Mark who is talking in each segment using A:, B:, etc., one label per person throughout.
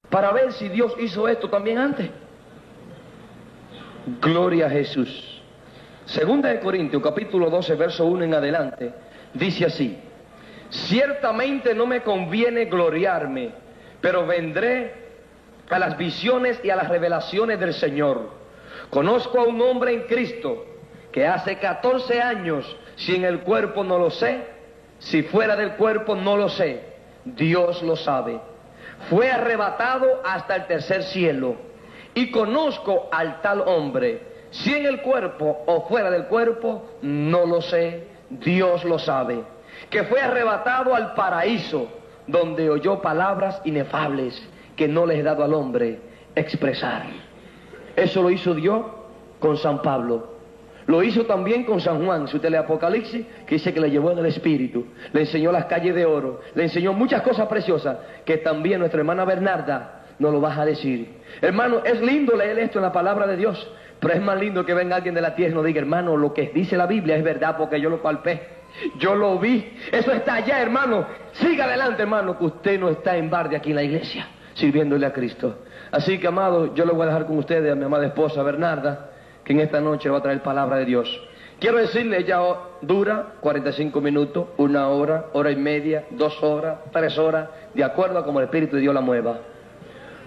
A: para ver si Dios hizo esto también antes. Gloria a Jesús. Segunda de Corintios, capítulo 12, verso 1 en adelante, dice así: ciertamente no me conviene gloriarme, pero vendré a las visiones y a las revelaciones del Señor. Conozco a un hombre en Cristo que hace 14 años, si en el cuerpo no lo sé, si fuera del cuerpo no lo sé, Dios lo sabe, fue arrebatado hasta el tercer cielo. Y conozco al tal hombre, si en el cuerpo o fuera del cuerpo, no lo sé, Dios lo sabe, que fue arrebatado al paraíso, donde oyó palabras inefables que no les he dado al hombre expresar. Eso lo hizo Dios con San Pablo. Lo hizo también con San Juan, si usted lee Apocalipsis, que dice que le llevó en el Espíritu, le enseñó las calles de oro, le enseñó muchas cosas preciosas, que también nuestra hermana Bernarda nos lo vas a decir. Hermano, es lindo leer esto en la palabra de Dios, pero es más lindo que venga alguien de la tierra y nos diga: hermano, lo que dice la Biblia es verdad porque yo lo palpé, yo lo vi, eso está allá, hermano. Siga adelante, hermano, que usted no está en barde aquí en la iglesia, sirviéndole a Cristo. Así que, amado, yo le voy a dejar con ustedes a mi amada esposa Bernarda, que en esta noche va a traer palabra de Dios. Quiero decirle, ella dura 45 minutos, 1 hora, 1 hora y media, 2 horas, 3 horas, de acuerdo a como el Espíritu de Dios la mueva.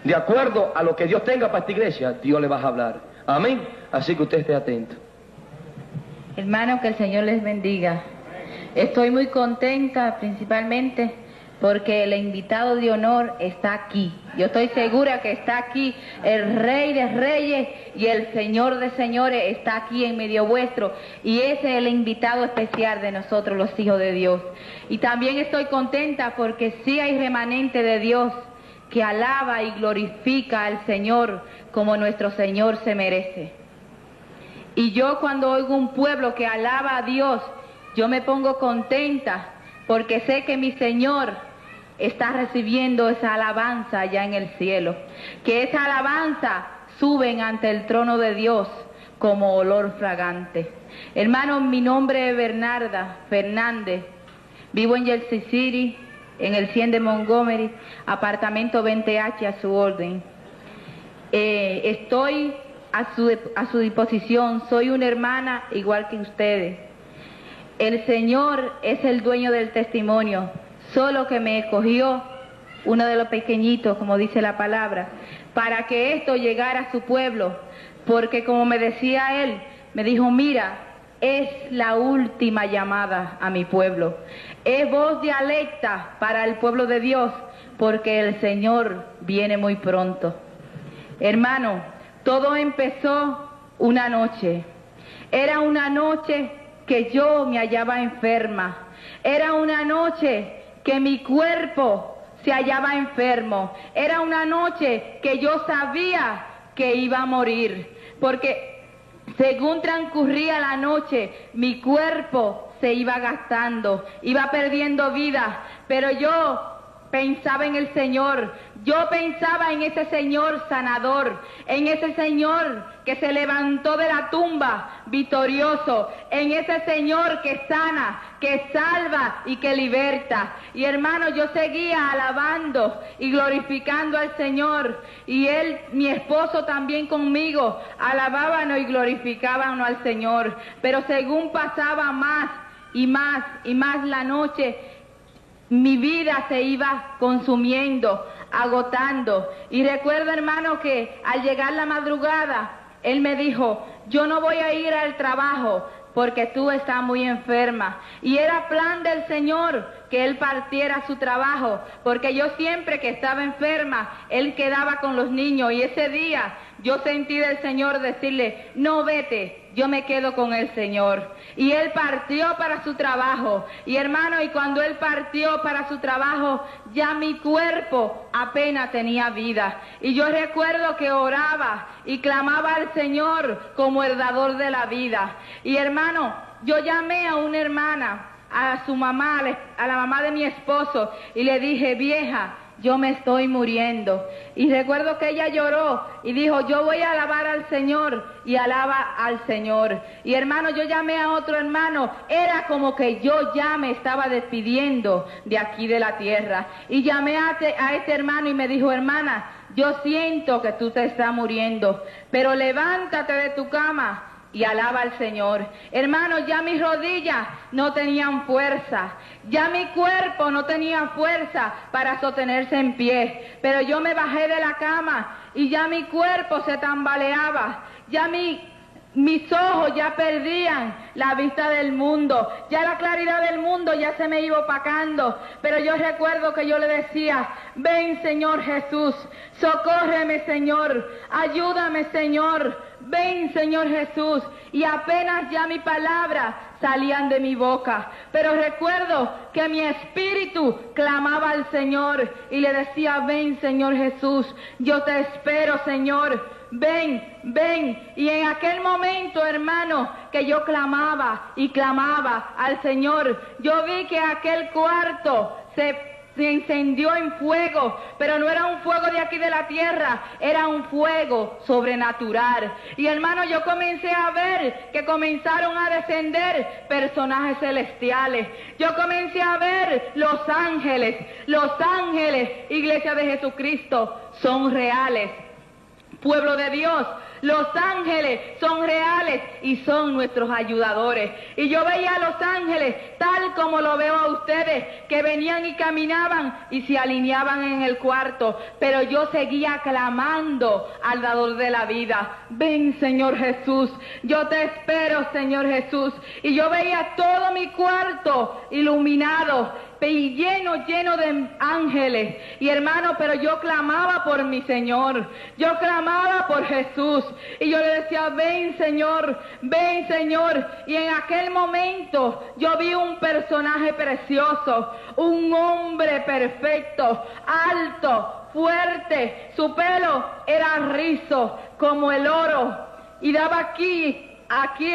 A: De acuerdo a lo que Dios tenga para esta iglesia, Dios le va a hablar. Amén. Así que usted esté atento.
B: Hermano, que el Señor les bendiga. Estoy muy contenta, principalmente porque el invitado de honor está aquí. Yo estoy segura que está aquí el Rey de Reyes y el Señor de Señores está aquí en medio vuestro. Y ese es el invitado especial de nosotros, los hijos de Dios. Y también estoy contenta porque sí hay remanente de Dios que alaba y glorifica al Señor como nuestro Señor se merece. Y yo, cuando oigo un pueblo que alaba a Dios, yo me pongo contenta porque sé que mi Señor está recibiendo esa alabanza allá en el cielo, que esa alabanza suben ante el trono de Dios como olor fragante. Hermanos, mi nombre es Bernarda Fernández, vivo en Jersey City, en el 100 de Montgomery, apartamento 20H, a su orden. Estoy a su disposición, soy una hermana igual que ustedes. El Señor es el dueño del testimonio, solo que me escogió, uno de los pequeñitos, como dice la palabra, para que esto llegara a su pueblo, porque como me decía él, me dijo: mira, es la última llamada a mi pueblo, es voz de alerta para el pueblo de Dios, porque el Señor viene muy pronto. Hermano, todo empezó una noche. Era una noche que yo me hallaba enferma. Era una noche que mi cuerpo se hallaba enfermo. Era una noche que yo sabía que iba a morir, porque según transcurría la noche, mi cuerpo se iba gastando, iba perdiendo vida, pero yo pensaba en el Señor, yo pensaba en ese Señor sanador, en ese Señor que se levantó de la tumba victorioso, en ese Señor que sana, que salva y que liberta. Y hermano, yo seguía alabando y glorificando al Señor, y él, mi esposo también conmigo, alabábamos y glorificábamos al Señor. Pero según pasaba más y más y más la noche, mi vida se iba consumiendo, agotando. Y recuerdo, hermano, que al llegar la madrugada, él me dijo: yo no voy a ir al trabajo porque tú estás muy enferma. Y era plan del Señor que él partiera a su trabajo, porque yo siempre que estaba enferma, él quedaba con los niños. Y ese día yo sentí del Señor decirle: no, vete, yo me quedo con el Señor. Y él partió para su trabajo. Y hermano, y cuando él partió para su trabajo, ya mi cuerpo apenas tenía vida. Y yo recuerdo que oraba y clamaba al Señor como el dador de la vida. Y hermano, yo llamé a una hermana, a su mamá, a la mamá de mi esposo, y le dije: vieja, yo me estoy muriendo. Y recuerdo que ella lloró y dijo, yo voy a alabar al Señor, y alaba al Señor. Y hermano, yo llamé a otro hermano, era como que yo ya me estaba despidiendo de aquí de la tierra. Y llamé a este hermano y me dijo, hermana, yo siento que tú te estás muriendo, pero levántate de tu cama y alaba al Señor. Hermanos, ya mis rodillas no tenían fuerza, ya mi cuerpo no tenía fuerza para sostenerse en pie, pero yo me bajé de la cama y ya mi cuerpo se tambaleaba, ya mis ojos ya perdían la vista del mundo, ya la claridad del mundo ya se me iba opacando, pero yo recuerdo que yo le decía, ven Señor Jesús, socórreme Señor, ayúdame Señor, ven Señor Jesús, y apenas ya mi palabra salían de mi boca, pero recuerdo que mi espíritu clamaba al Señor y le decía, ven Señor Jesús, yo te espero Señor, ven, ven. Y en aquel momento, hermano, que yo clamaba y clamaba al Señor, yo vi que aquel cuarto se encendió en fuego, pero no era un fuego de aquí de la tierra, era un fuego sobrenatural. Y hermano, yo comencé a ver que comenzaron a descender personajes celestiales. Yo comencé a ver los ángeles, Iglesia de Jesucristo, son reales. Pueblo de Dios, los ángeles son reales y son nuestros ayudadores. Y yo veía a los ángeles tal como lo veo a ustedes, que venían y caminaban y se alineaban en el cuarto, pero yo seguía clamando al dador de la vida, ven Señor Jesús, yo te espero Señor Jesús. Y yo veía todo mi cuarto iluminado y lleno de ángeles. Y hermano, pero yo clamaba por mi Señor, yo clamaba por Jesús, y yo le decía, ven Señor, ven Señor. Y en aquel momento yo vi un personaje precioso, un hombre perfecto, alto, fuerte, su pelo era rizo como el oro y daba aquí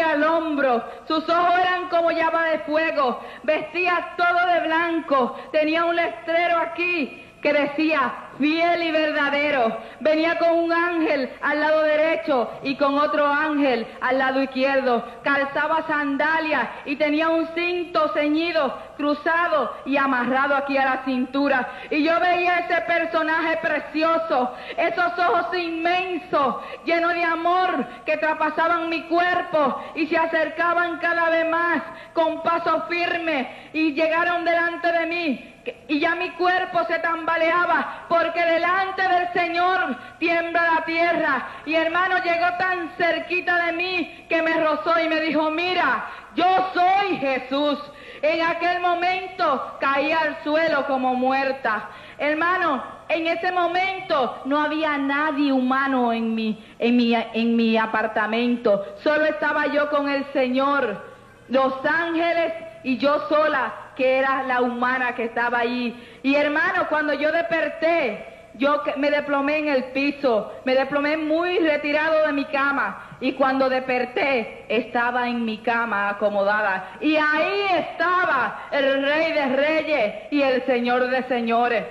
B: al hombro, sus ojos eran como llama de fuego, vestía todo de blanco, tenía un letrero aquí que decía, fiel y verdadero. Venía con un ángel al lado derecho y con otro ángel al lado izquierdo. Calzaba sandalias y tenía un cinto ceñido, cruzado y amarrado aquí a la cintura. Y yo veía ese personaje precioso, esos ojos inmensos, llenos de amor, que traspasaban mi cuerpo y se acercaban cada vez más con paso firme y llegaron delante de mí. Y ya mi cuerpo se tambaleaba, porque delante del Señor tiembla la tierra. Y hermano, llegó tan cerquita de mí que me rozó y me dijo, mira, yo soy Jesús. En aquel momento caí al suelo como muerta. Hermano, en ese momento no había nadie humano en mi apartamento. Solo estaba yo con el Señor, los ángeles y yo sola, que era la humana que estaba ahí. Y hermano, cuando yo desperté, yo me desplomé en el piso, me desplomé muy retirado de mi cama, y cuando desperté estaba en mi cama acomodada, y ahí estaba el Rey de Reyes y el Señor de Señores.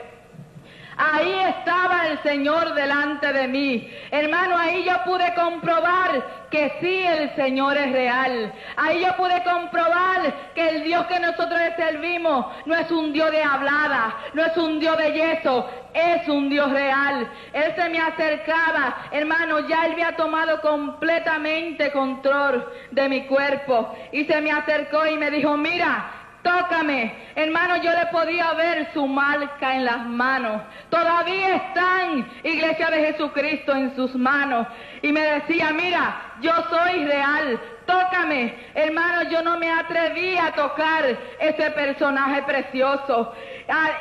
B: Ahí estaba el Señor delante de mí. Hermano, ahí yo pude comprobar que sí, el Señor es real. Ahí yo pude comprobar que el Dios que nosotros le servimos no es un Dios de hablada, no es un Dios de yeso, es un Dios real. Él se me acercaba, hermano, ya Él había tomado completamente control de mi cuerpo, y se me acercó y me dijo, mira, tócame. Hermano, yo le podía ver su marca en las manos. Todavía están, Iglesia de Jesucristo, en sus manos. Y me decía, mira, yo soy real, tócame. Hermano, yo no me atrevía a tocar ese personaje precioso.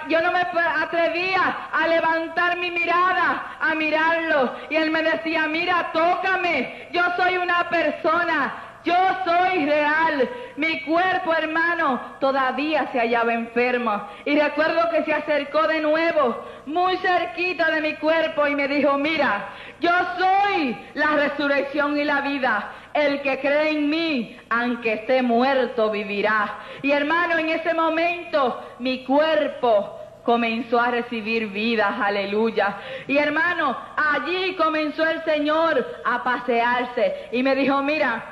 B: Yo no me atrevía a levantar mi mirada, a mirarlo. Y él me decía, mira, tócame. Yo soy una persona. Yo soy real. Mi cuerpo, hermano, todavía se hallaba enfermo. Y recuerdo que se acercó de nuevo, muy cerquita de mi cuerpo, y me dijo, mira, yo soy la resurrección y la vida. El que cree en mí, aunque esté muerto, vivirá. Y hermano, en ese momento, mi cuerpo comenzó a recibir vida, aleluya. Y hermano, allí comenzó el Señor a pasearse y me dijo, mira,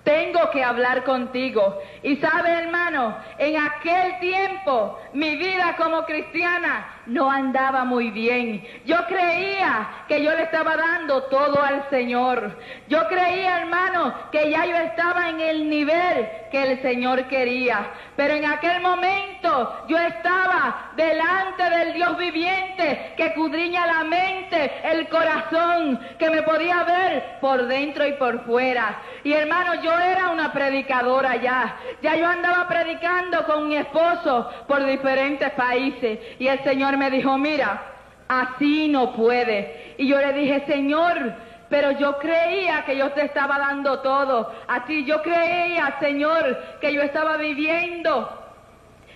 B: tengo que hablar contigo. Y sabe, hermano, en aquel tiempo mi vida como cristiana no andaba muy bien. Yo creía que yo le estaba dando todo al Señor. Yo creía, hermano, que ya yo estaba en el nivel que el Señor quería. Pero en aquel momento yo estaba delante del Dios viviente que escudriña la mente, el corazón, que me podía ver por dentro y por fuera. Y hermano, yo era una predicadora ya. Ya yo andaba predicando con mi esposo por diferentes países. Y el Señor me dijo, mira, así no puede. Y yo le dije, Señor, pero yo creía que yo te estaba dando todo a ti. Yo creía, Señor, que yo estaba viviendo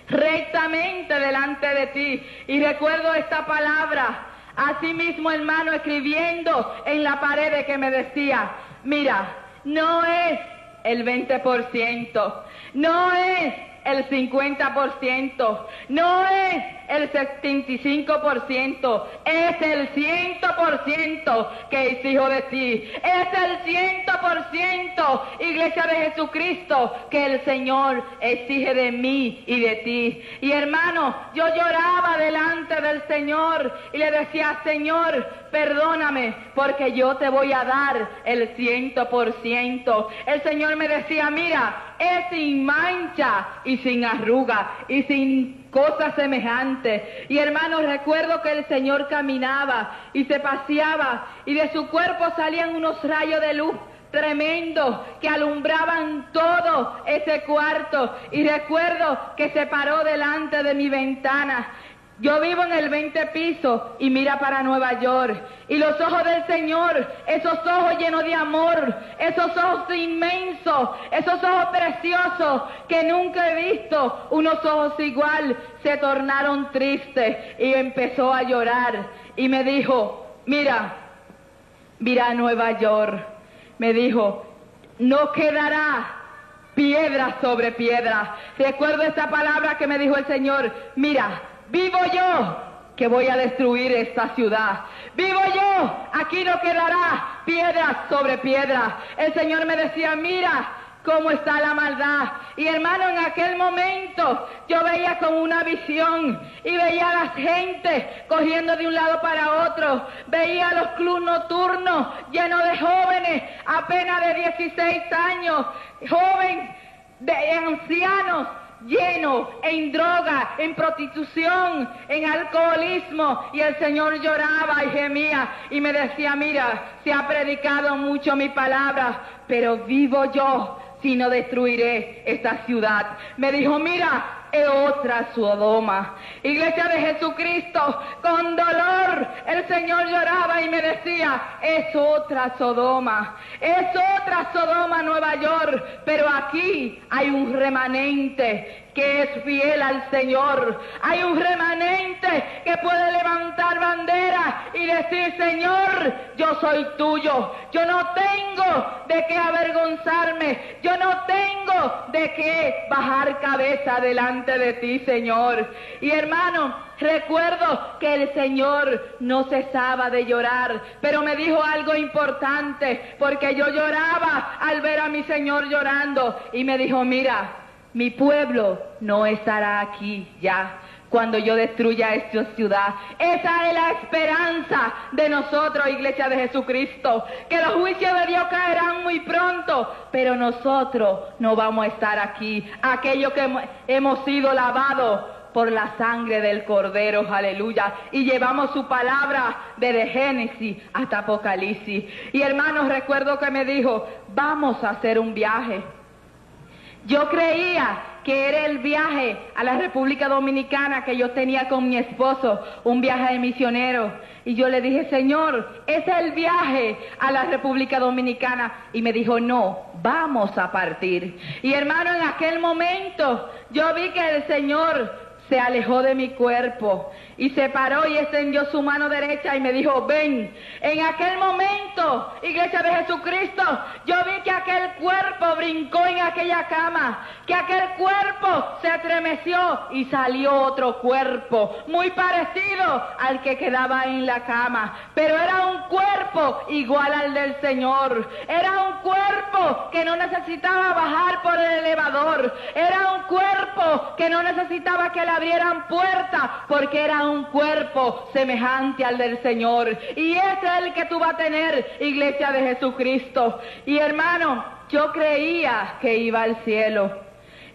B: rectamente delante de ti. Y recuerdo esta palabra, así mismo, hermano, escribiendo en la pared que me decía, mira, no es el 20%, no es el 50%, no es el 75%, es el 100% que exijo de ti, es el 100%, Iglesia de Jesucristo, que el Señor exige de mí y de ti. Y hermano, yo lloraba delante del Señor y le decía, Señor, perdóname, porque yo te voy a dar el 100%. El Señor me decía, mira, es sin mancha y sin arruga y sin cosas semejantes. Y hermanos, recuerdo que el Señor caminaba y se paseaba y de su cuerpo salían unos rayos de luz tremendos que alumbraban todo ese cuarto. Y recuerdo que se paró delante de mi ventana. Yo vivo en el 20 piso y mira para Nueva York. Y los ojos del Señor, esos ojos llenos de amor, esos ojos inmensos, esos ojos preciosos que nunca he visto, unos ojos igual, se tornaron tristes y empezó a llorar. Y me dijo, mira Nueva York. Me dijo, no quedará piedra sobre piedra. Recuerdo esta palabra que me dijo el Señor, mira, vivo yo que voy a destruir esta ciudad. Vivo yo, aquí no quedará piedra sobre piedra. El Señor me decía, mira cómo está la maldad. Y hermano, en aquel momento yo veía como una visión y veía a la gente cogiendo de un lado para otro. Veía los clubes nocturnos llenos de jóvenes apenas de 16 años, jóvenes de ancianos, lleno en droga, en prostitución, en alcoholismo. Y el Señor lloraba y gemía y me decía, mira, se ha predicado mucho mi palabra, pero vivo yo si no destruiré esta ciudad. Me dijo, mira, es otra Sodoma. Iglesia de Jesucristo, con dolor el Señor lloraba y me decía, es otra Sodoma, es otra Sodoma Nueva York, pero aquí hay un remanente que es fiel al Señor. Hay un remanente que puede levantar bandera y decir, Señor, yo soy tuyo. Yo no tengo de qué avergonzarme. Yo no tengo de qué bajar cabeza delante de ti, Señor. Y hermano, recuerdo que el Señor no cesaba de llorar, pero me dijo algo importante, porque yo lloraba al ver a mi Señor llorando, y me dijo, mira, mi pueblo no estará aquí ya cuando yo destruya esta ciudad. Esa es la esperanza de nosotros, Iglesia de Jesucristo, que los juicios de Dios caerán muy pronto, pero nosotros no vamos a estar aquí. Aquellos que hemos sido lavados por la sangre del Cordero, aleluya, y llevamos su palabra desde Génesis hasta Apocalipsis. Y hermanos, recuerdo que me dijo, vamos a hacer un viaje. Yo creía que era el viaje a la República Dominicana que yo tenía con mi esposo, un viaje de misionero. Y yo le dije, Señor, ese es el viaje a la República Dominicana. Y me dijo, no, vamos a partir. Y hermano, en aquel momento yo vi que el Señor se alejó de mi cuerpo y se paró y extendió su mano derecha y me dijo, ven. En aquel momento, Iglesia de Jesucristo, yo vi que aquel cuerpo brincó en aquella cama, que aquel cuerpo se estremeció y salió otro cuerpo, muy parecido al que quedaba en la cama, pero era un cuerpo igual al del Señor. Era un cuerpo que no necesitaba bajar por el elevador, era un cuerpo que no necesitaba que le abrieran puertas, porque era un cuerpo semejante al del Señor. Y ese es el que tú vas a tener, Iglesia de Jesucristo. Y hermano, yo creía que iba al cielo.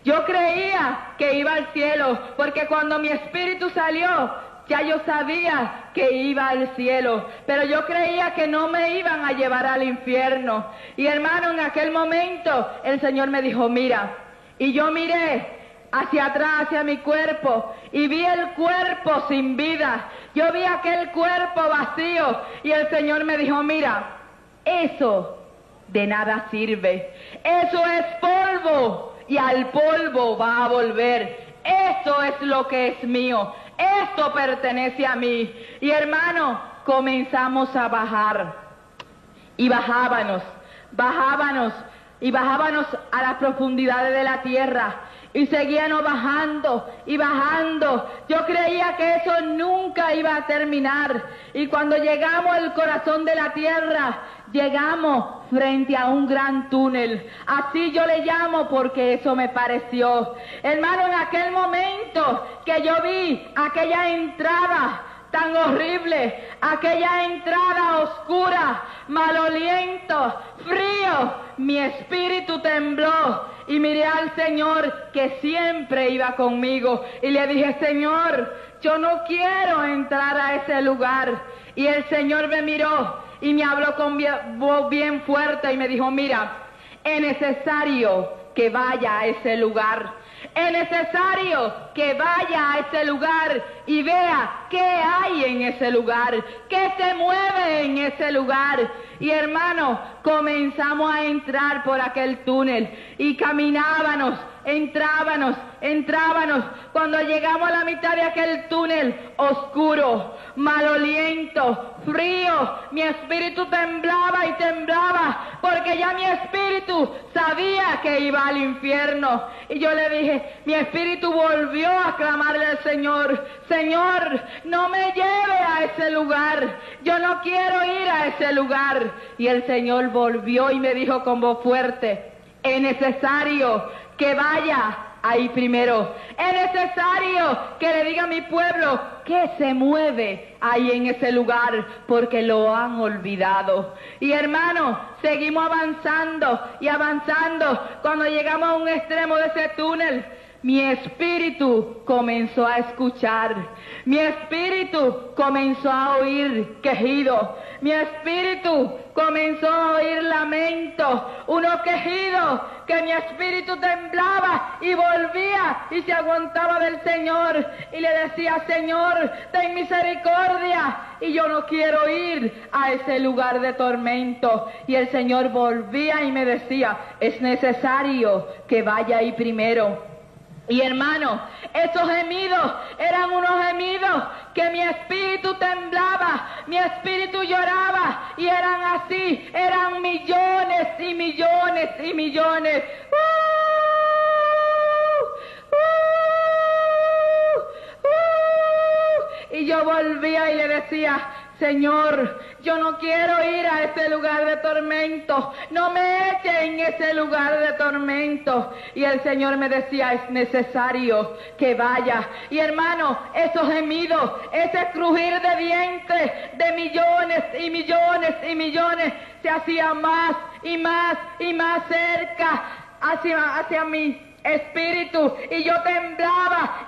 B: Yo creía que iba al cielo, porque cuando mi espíritu salió, ya yo sabía que iba al cielo, pero yo creía que no me iban a llevar al infierno. Y hermano, en aquel momento el Señor me dijo, mira, y yo miré hacia atrás, hacia mi cuerpo, y vi el cuerpo sin vida. Yo vi aquel cuerpo vacío, y el Señor me dijo, mira, eso de nada sirve. Eso es polvo, y al polvo va a volver. Eso es lo que es mío. Esto pertenece a mí. Y hermano, comenzamos a bajar. Y bajábamos a las profundidades de la tierra. Y seguíamos bajando y bajando. Yo creía que eso nunca iba a terminar. Y cuando llegamos al corazón de la tierra, llegamos frente a un gran túnel. Así yo le llamo porque eso me pareció. Hermano, en aquel momento que yo vi aquella entrada tan horrible, aquella entrada oscura, maloliento, frío, mi espíritu tembló. Y miré al Señor que siempre iba conmigo y le dije, Señor, yo no quiero entrar a ese lugar. Y el Señor me miró y me habló con voz bien fuerte y me dijo, mira, es necesario que vaya a ese lugar. Es necesario que vaya a ese lugar y vea qué hay en ese lugar, qué se mueve en ese lugar. Y hermano, comenzamos a entrar por aquel túnel y caminábamos, entrábamos. Cuando llegamos a la mitad de aquel túnel, oscuro, maloliento, frío, mi espíritu temblaba y temblaba, porque ya mi espíritu sabía que iba al infierno. Y yo le dije, mi espíritu volvió a clamarle al Señor, Señor, no me lleve a ese lugar, yo no quiero ir a ese lugar. Y el Señor volvió y me dijo con voz fuerte, es necesario que vaya ahí primero. Es necesario que le diga a mi pueblo que se mueve ahí en ese lugar, porque lo han olvidado. Y hermano, seguimos avanzando y avanzando. Cuando llegamos a un extremo de ese túnel, mi espíritu comenzó a escuchar. Mi espíritu comenzó a oír quejidos. Mi espíritu comenzó a oír lamentos. Unos quejidos que mi espíritu temblaba y volvía y se aguantaba del Señor. Y le decía, Señor, ten misericordia. Y yo no quiero ir a ese lugar de tormento. Y el Señor volvía y me decía, es necesario que vaya ahí primero. Y hermano, esos gemidos eran unos gemidos que mi espíritu temblaba, mi espíritu lloraba, y eran así, eran millones y millones y millones. Y yo volvía y le decía, Señor, yo no quiero ir a ese lugar de tormento, no me eche en ese lugar de tormento. Y el Señor me decía, es necesario que vaya. Y hermano, esos gemidos, ese crujir de dientes de millones y millones y millones, se hacía más y más y más cerca hacia mí. Espíritu, y yo temblaba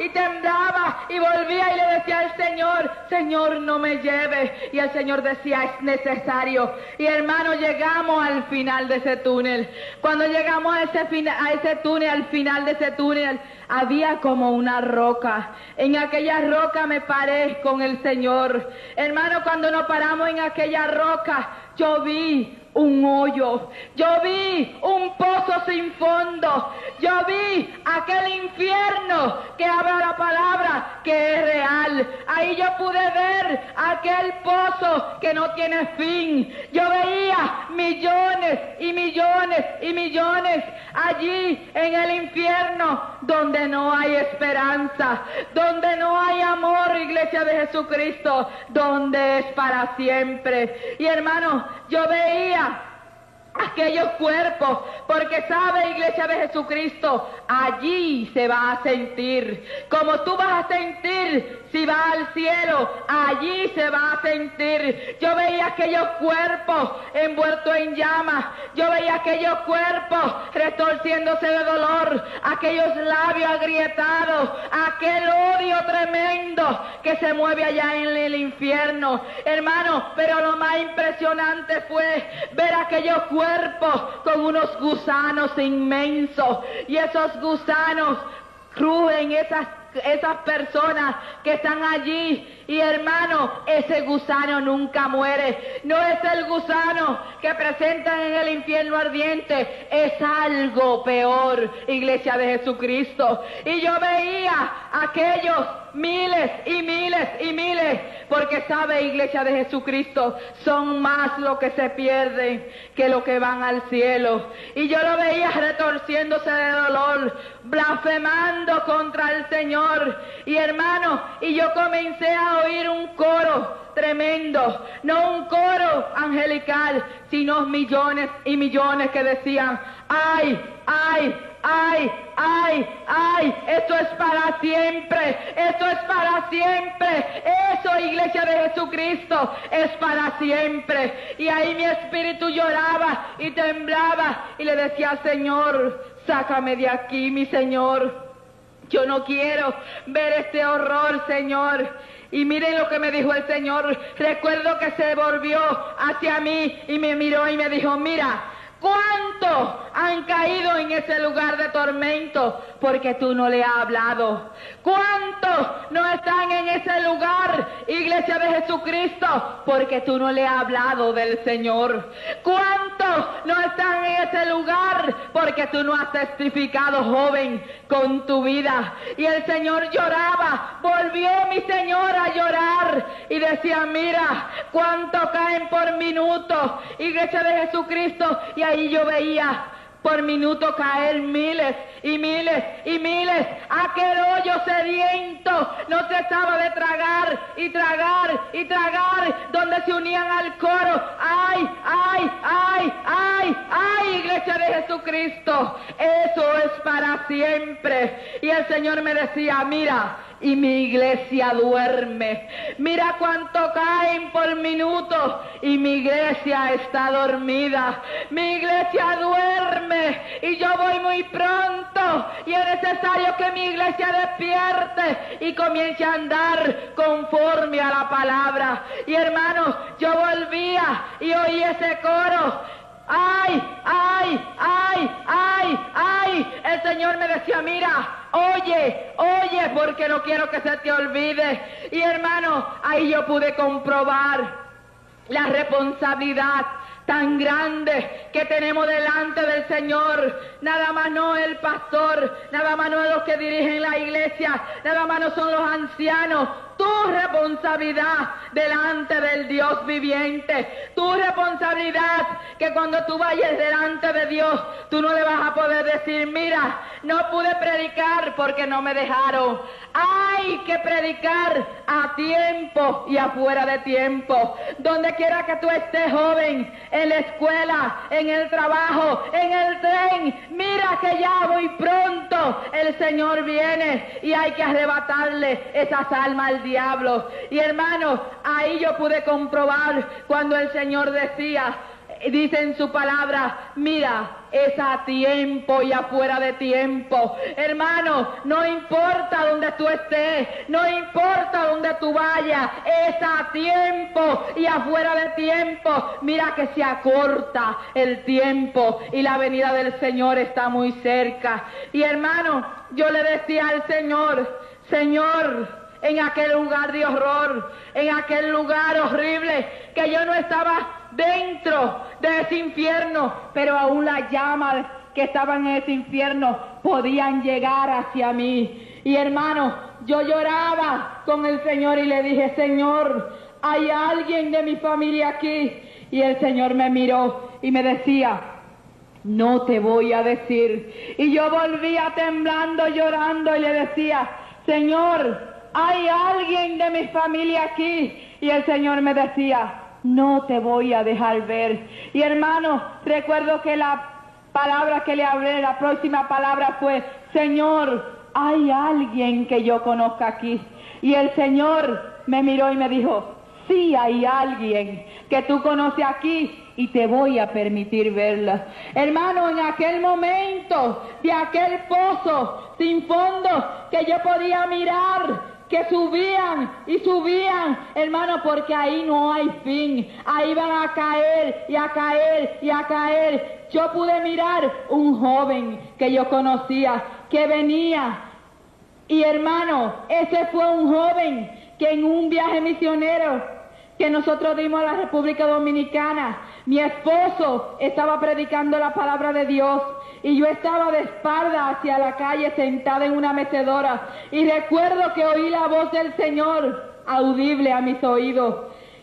B: y volvía y le decía al Señor, Señor, no me lleve. Y el Señor decía, es necesario. Y hermano, llegamos al final de ese túnel. Cuando llegamos a ese túnel, al final de ese túnel, había como una roca. En aquella roca me paré con el Señor. Hermano, cuando nos paramos en aquella roca, yo vi un hoyo, yo vi un pozo sin fondo, yo vi aquel infierno que habla la palabra que es real. Ahí yo pude ver aquel pozo que no tiene fin. Yo veía millones y millones y millones allí en el infierno donde no hay esperanza, donde no hay amor, iglesia de Jesucristo, donde es para siempre. Y hermano, yo veía aquellos cuerpos, porque sabe, iglesia de Jesucristo, allí se va a sentir como tú vas a sentir si vas al cielo, allí se va a sentir. Yo veía aquellos cuerpos envueltos en llamas, yo veía aquellos cuerpos retorciéndose de dolor, aquellos labios agrietados, aquel odio tremendo que se mueve allá en el infierno, hermano. Pero lo más impresionante fue ver aquellos cuerpos con unos gusanos inmensos, y esos gusanos crujen esas personas que están allí. Y hermano, ese gusano nunca muere. No es el gusano que presentan en el infierno ardiente, es algo peor, iglesia de Jesucristo. Y yo veía aquellos miles y miles y miles, porque sabe, iglesia de Jesucristo, son más los que se pierden que los que van al cielo. Y yo lo veía retorciéndose de dolor, blasfemando contra el Señor. Y hermano, y yo comencé a oír un coro tremendo, no un coro angelical, sino millones y millones que decían: ¡ay, ay, ay, ay, ay! Esto es para siempre, esto es para siempre. Eso, iglesia de Jesucristo, es para siempre. Y ahí mi espíritu lloraba y temblaba y le decía: Señor, sácame de aquí, mi Señor. Yo no quiero ver este horror, Señor. Y miren lo que me dijo el Señor. Recuerdo que se volvió hacia mí y me miró y me dijo: mira, ¿cuántos han caído en ese lugar de tormento porque tú no le has hablado? ¿Cuántos no están en ese lugar, iglesia de Jesucristo, porque tú no le has hablado del Señor? ¿Cuántos no están en ese lugar porque tú no has testificado, joven, con tu vida? Y el Señor lloraba, volvió mi Señor a llorar y decía: mira, cuántos caen por minuto, iglesia de Jesucristo. Y ahí yo veía por minuto caer miles y miles y miles. Aquel hoyo sediento no cesaba de tragar y tragar y tragar, donde se unían al coro: ¡ay, ay, ay, ay, ay! Iglesia de Jesucristo, eso es para siempre. Y el Señor me decía: mira, y mi iglesia duerme. Mira cuánto caen por minuto y mi iglesia está dormida. Mi iglesia duerme y yo voy muy pronto, y es necesario que mi iglesia despierte y comience a andar conforme a la palabra. Y hermanos, yo volvía y oí ese coro: ¡ay, ay, ay, ay, ay! El Señor me decía: mira, oye, oye, porque no quiero que se te olvide. Y hermano, ahí yo pude comprobar la responsabilidad tan grande que tenemos delante del Señor. Nada más no el pastor, nada más no los que dirigen la iglesia, nada más no son los ancianos. Tu responsabilidad delante del Dios viviente, tu responsabilidad, que cuando tú vayas delante de Dios, tú no le vas a poder decir: mira, no pude predicar porque no me dejaron. Hay que predicar a tiempo y afuera de tiempo. Donde quiera que tú estés, joven, en la escuela, en el trabajo, en el tren, mira que ya muy pronto el Señor viene y hay que arrebatarle esas almas al diablo. Y hermano, ahí yo pude comprobar cuando el Señor decía, dice en su palabra: mira, es a tiempo y afuera de tiempo. Hermano, no importa donde tú estés, no importa donde tú vayas, es a tiempo y afuera de tiempo. Mira que se acorta el tiempo y la venida del Señor está muy cerca. Y hermano, yo le decía al Señor: Señor, en aquel lugar de horror, en aquel lugar horrible, que yo no estaba dentro de ese infierno, pero aún las llamas que estaban en ese infierno podían llegar hacia mí. Y hermano, yo lloraba con el Señor y le dije, Señor, ¿hay alguien de mi familia aquí? Y el Señor me miró y me decía, no te voy a decir. Y yo volvía temblando, llorando y le decía, Señor, ¿hay alguien de mi familia aquí? Y el Señor me decía, no te voy a dejar ver. Y hermano, recuerdo que la palabra que le hablé, la próxima palabra fue, Señor, ¿hay alguien que yo conozca aquí? Y el Señor me miró y me dijo, sí hay alguien que tú conoces aquí y te voy a permitir verla. Hermano, en aquel momento de aquel pozo sin fondo que yo podía mirar, que subían y subían, hermano, porque ahí no hay fin, ahí van a caer y a caer y a caer. Yo pude mirar un joven que yo conocía, que venía, y hermano, ese fue un joven que en un viaje misionero que nosotros dimos a la República Dominicana, mi esposo estaba predicando la palabra de Dios y yo estaba de espalda hacia la calle sentada en una mecedora y recuerdo que oí la voz del Señor audible a mis oídos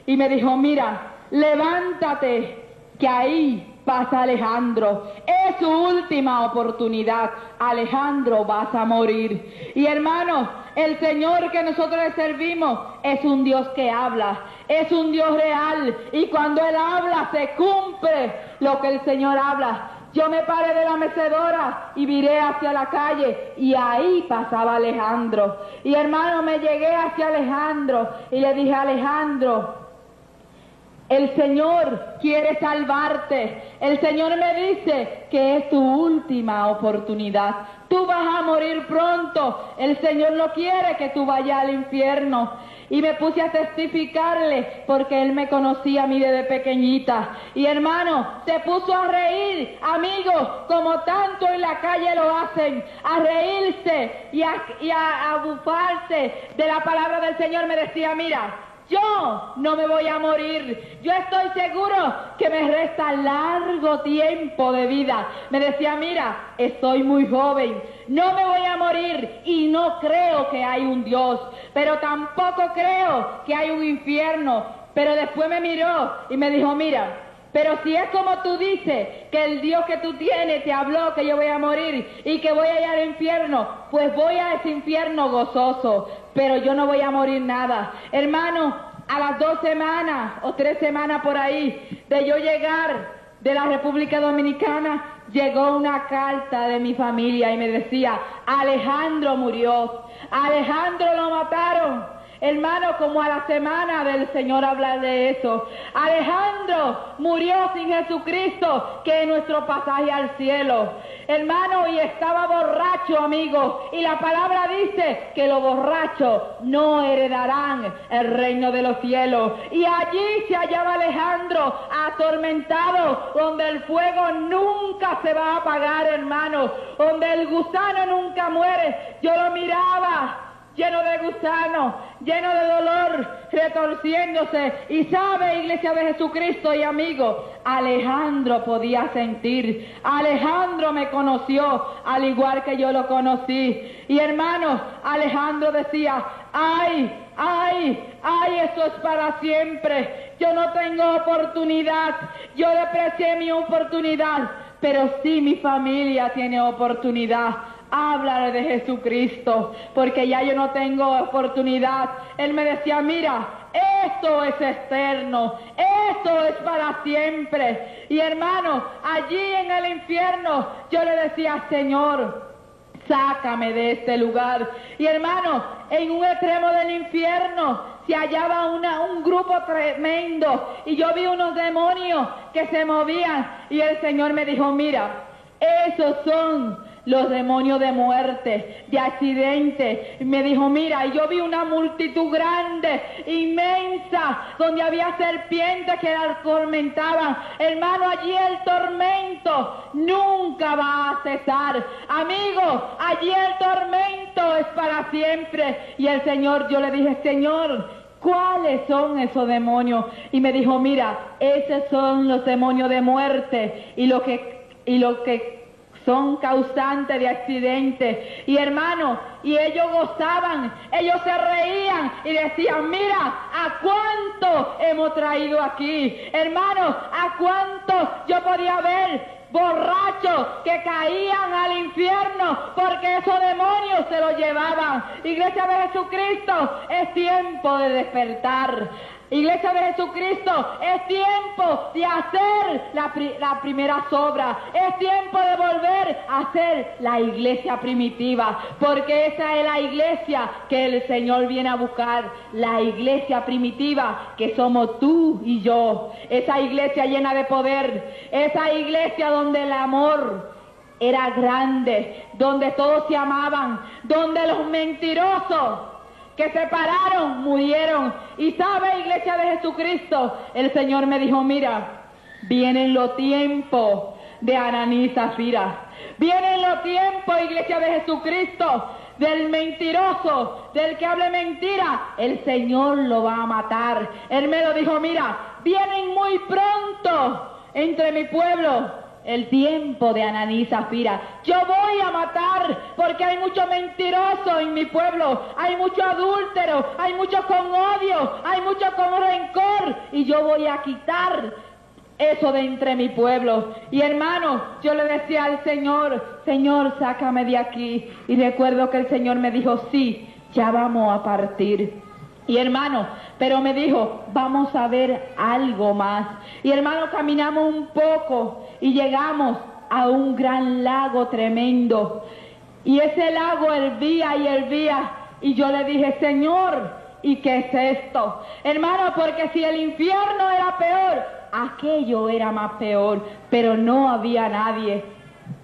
B: y me dijo, mira, levántate, que ahí pasa Alejandro, es su última oportunidad, Alejandro, vas a morir. Y hermano, el Señor que nosotros le servimos es un Dios que habla, es un Dios real, y cuando Él habla se cumple lo que el Señor habla. Yo me paré de la mecedora y viré hacia la calle y ahí pasaba Alejandro. Y hermano, me llegué hacia Alejandro y le dije, Alejandro, el Señor quiere salvarte. El Señor me dice que es tu última oportunidad. Tú vas a morir pronto. El Señor no quiere que tú vayas al infierno. Y me puse a testificarle porque Él me conocía a mí desde pequeñita. Y hermano, se puso a reír, amigo, como tanto en la calle lo hacen, a reírse y a bufarse de la palabra del Señor. Me decía, mira, yo no me voy a morir, yo estoy seguro que me resta largo tiempo de vida. Me decía, mira, estoy muy joven, no me voy a morir y no creo que hay un Dios, pero tampoco creo que hay un infierno. Pero después me miró y me dijo, mira, pero si es como tú dices, que el Dios que tú tienes te habló que yo voy a morir y que voy a ir al infierno, pues voy a ese infierno gozoso, pero yo no voy a morir nada. Hermano, a las 2 semanas o 3 semanas por ahí de yo llegar de la República Dominicana, llegó una carta de mi familia y me decía, Alejandro murió, Alejandro lo mataron. Hermano, como a la semana del Señor hablar de eso, Alejandro murió sin Jesucristo, que es nuestro pasaje al cielo. Hermano, y estaba borracho, amigo, y la palabra dice que los borrachos no heredarán el reino de los cielos. Y allí se hallaba Alejandro, atormentado, donde el fuego nunca se va a apagar, hermano, donde el gusano nunca muere. Yo lo miraba lleno de gusano, lleno de dolor, retorciéndose. Y sabe, iglesia de Jesucristo y amigo, Alejandro podía sentir. Alejandro me conoció, al igual que yo lo conocí. Y hermanos, Alejandro decía, ay, ay, ay, esto es para siempre. Yo no tengo oportunidad, yo desprecié mi oportunidad, pero sí mi familia tiene oportunidad. Háblale de Jesucristo, porque ya yo no tengo oportunidad. Él me decía, mira, esto es externo, esto es para siempre. Y hermano, allí en el infierno, yo le decía, Señor, sácame de este lugar. Y hermano, en un extremo del infierno se hallaba un grupo tremendo, y yo vi unos demonios que se movían, y el Señor me dijo, mira, esos son
C: los demonios de muerte, de accidente. Y me dijo, mira, y yo vi una multitud grande, inmensa, donde había serpientes que la atormentaban. Hermano, allí el tormento nunca va a cesar. Amigo, allí el tormento es para siempre. Y el Señor, yo le dije, Señor, ¿cuáles son esos demonios? Y me dijo, mira, esos son los demonios de muerte y lo que son causantes de accidentes. Y hermano, y ellos gozaban, ellos se reían y decían, mira, ¿a cuánto hemos traído aquí? Hermano, ¿a cuánto yo podía ver borrachos que caían al infierno porque esos demonios se los llevaban? Iglesia de Jesucristo, es tiempo de despertar. Iglesia de Jesucristo, es tiempo de hacer la primera obra. Es tiempo de volver a ser la iglesia primitiva, porque esa es la iglesia que el Señor viene a buscar. La iglesia primitiva que somos tú y yo. Esa iglesia llena de poder. Esa iglesia donde el amor era grande, donde todos se amaban, donde los mentirosos que se pararon, murieron. Y sabe, iglesia de Jesucristo, el Señor me dijo, mira, vienen los tiempos de Ananí y Zafira. Vienen los tiempos, iglesia de Jesucristo, del mentiroso, del que hable mentira. El Señor lo va a matar. Él me lo dijo, mira, vienen muy pronto entre mi pueblo el tiempo de Ananí y Zafira. Yo voy a matar porque hay mucho mentiroso en mi pueblo, hay mucho adúltero, hay mucho con odio, hay mucho con rencor, y yo voy a quitar eso de entre mi pueblo. Y hermano, yo le decía al Señor, Señor, sácame de aquí. Y recuerdo que el Señor me dijo, sí, ya vamos a partir. Y hermano, pero me dijo, vamos a ver algo más. Y hermano, caminamos un poco y llegamos a un gran lago tremendo. Y ese lago hervía y hervía. Y yo le dije, Señor, ¿y qué es esto? Hermano, porque si el infierno era peor, aquello era más peor, pero no había nadie.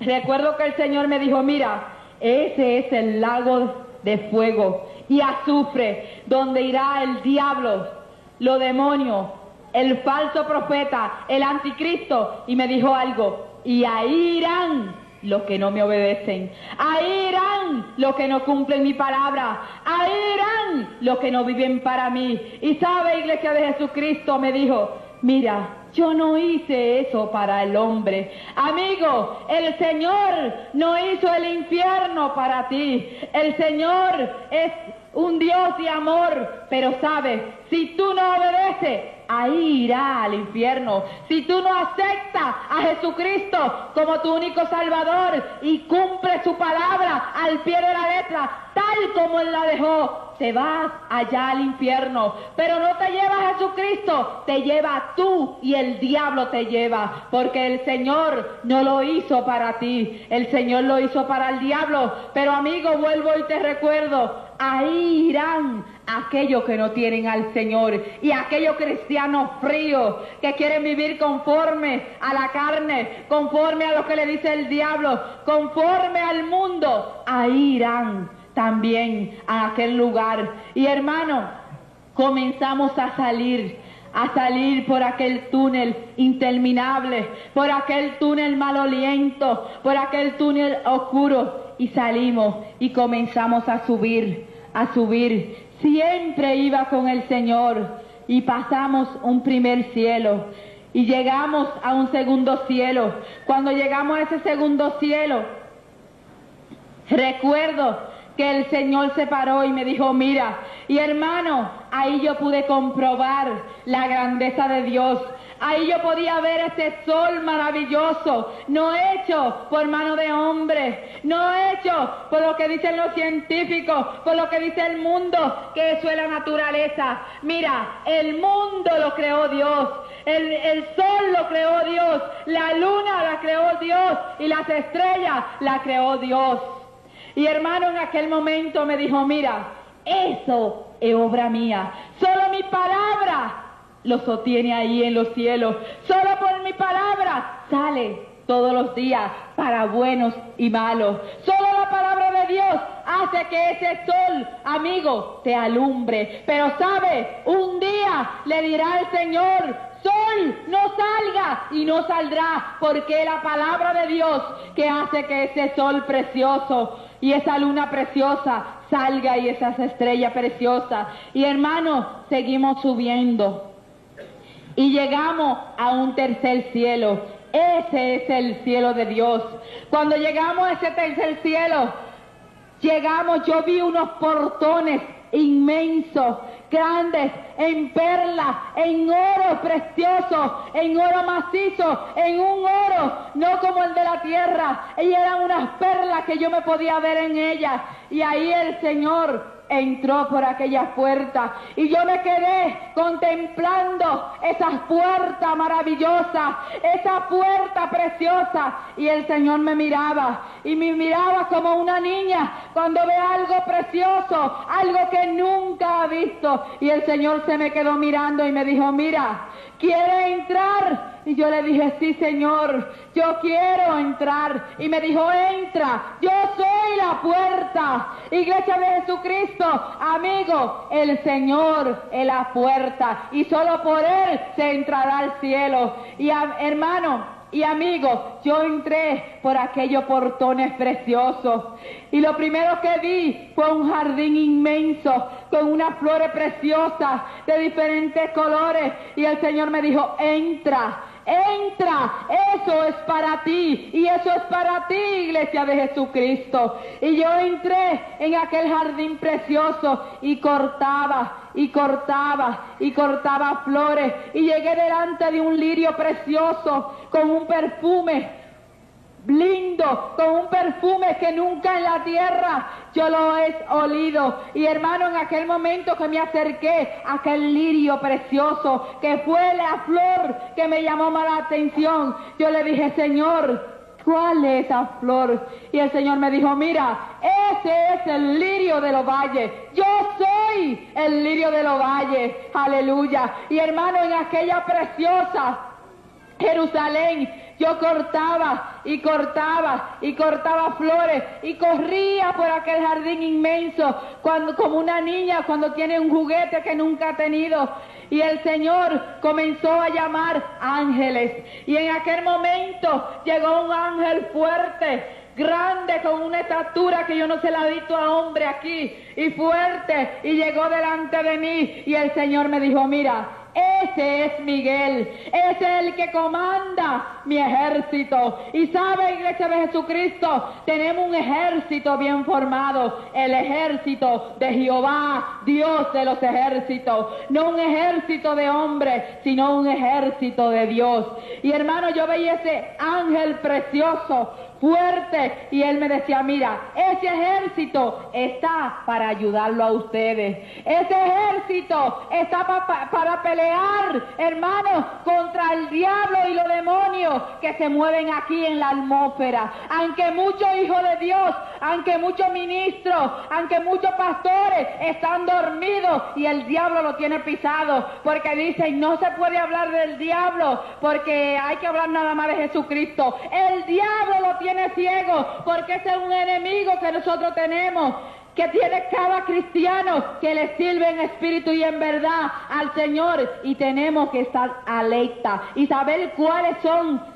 C: Recuerdo que el Señor me dijo, mira, ese es el lago de fuego y azufre, donde irá el diablo, los demonios, el falso profeta, el anticristo. Y me dijo algo, y ahí irán los que no me obedecen, ahí irán los que no cumplen mi palabra, ahí irán los que no viven para mí. Y sabe, iglesia de Jesucristo, me dijo, mira, yo no hice eso para el hombre. Amigo, el Señor no hizo el infierno para ti. El Señor es un Dios de amor, pero sabe, si tú no obedeces, ahí irá al infierno. Si tú no aceptas a Jesucristo como tu único Salvador y cumple su palabra al pie de la letra, tal como Él la dejó, te vas allá al infierno. Pero no te lleva a Jesucristo, te lleva tú, y el diablo te lleva, porque el Señor no lo hizo para ti, el Señor lo hizo para el diablo. Pero amigo, vuelvo y te recuerdo, ahí irán aquellos que no tienen al Señor, y aquellos cristianos fríos que quieren vivir conforme a la carne, conforme a lo que le dice el diablo, conforme al mundo. Ahí irán también a aquel lugar. Y hermano, comenzamos a salir por aquel túnel interminable, por aquel túnel maloliento, por aquel túnel oscuro, y salimos y comenzamos a subir. Siempre iba con el Señor, y pasamos un primer cielo y llegamos a un segundo cielo. Cuando llegamos a ese segundo cielo, recuerdo que el Señor se paró y me dijo, mira, y hermano, ahí yo pude comprobar la grandeza de Dios. Ahí yo podía ver ese sol maravilloso, no hecho por mano de hombre, no hecho por lo que dicen los científicos, por lo que dice el mundo, que eso es la naturaleza. Mira, el mundo lo creó Dios, el sol lo creó Dios, la luna la creó Dios, y las estrellas la creó Dios. Y hermano, en aquel momento me dijo, mira, eso es obra mía, solo mi palabra lo sostiene ahí en los cielos, solo por mi palabra sale todos los días, para buenos y malos. Solo la palabra de Dios hace que ese sol, amigo, te alumbre. Pero sabe, un día le dirá el Señor: sol, no salga, y no saldrá, porque es la palabra de Dios que hace que ese sol precioso y esa luna preciosa salga, y esas estrellas preciosas. Y hermano, seguimos subiendo y llegamos a un tercer cielo. Ese es el cielo de Dios. Cuando llegamos a ese tercer cielo, yo vi unos portones inmensos, grandes, en perlas, en oro precioso, en oro macizo, en un oro no como el de la tierra. Y eran unas perlas que yo me podía ver en ellas. Y ahí el Señor entró por aquellas puertas, y yo me quedé contemplando esas puertas maravillosas, esa puerta preciosa, y el Señor me miraba, y me miraba como una niña cuando ve algo precioso, algo que nunca ha visto. Y el Señor se me quedó mirando y me dijo: mira, ¿quiere entrar? Y yo le dije: sí, Señor, yo quiero entrar. Y me dijo: entra, yo soy la puerta. Iglesia de Jesucristo, amigo, el Señor es la puerta, y solo por Él se entrará al cielo. Y hermano y amigo, yo entré por aquellos portones preciosos, y lo primero que vi fue un jardín inmenso con unas flores preciosas de diferentes colores, y el Señor me dijo: entra, entra, eso es para ti, y eso es para ti, iglesia de Jesucristo. Y yo entré en aquel jardín precioso y cortaba flores, y llegué delante de un lirio precioso con un perfume lindo, con un perfume que nunca en la tierra yo lo he olido. Y hermano, en aquel momento que me acerqué a aquel lirio precioso, que fue la flor que me llamó más la atención, yo le dije: Señor, ¿cuál es esa flor? Y el Señor me dijo: mira, ese es el lirio de los valles. Yo soy el lirio de los valles. Aleluya. Y hermano, en aquella preciosa Jerusalén, yo cortaba flores, y corría por aquel jardín inmenso, como una niña cuando tiene un juguete que nunca ha tenido. Y el Señor comenzó a llamar ángeles, y en aquel momento llegó un ángel fuerte, grande, con una estatura que yo no se la he visto a hombre aquí, y fuerte, y llegó delante de mí, y el Señor me dijo: mira, ese es Miguel, ese es el que comanda mi ejército. Y sabe, iglesia de Jesucristo, tenemos un ejército bien formado, el ejército de Jehová, Dios de los ejércitos. No un ejército de hombres, sino un ejército de Dios. Y hermano, yo veía ese ángel precioso, fuerte, y él me decía: mira, ese ejército está para ayudarlo a ustedes. Ese ejército está para pelear, hermanos, contra el diablo y los demonios que se mueven aquí en la atmósfera. Aunque muchos hijos de Dios, aunque muchos ministros, aunque muchos pastores están dormidos, y el diablo lo tiene pisado, porque dicen: no se puede hablar del diablo porque hay que hablar nada más de Jesucristo. El diablo lo tiene ciego, porque ese es un enemigo que nosotros tenemos, que tiene cada cristiano que le sirve en espíritu y en verdad al Señor, y tenemos que estar alerta y saber cuáles son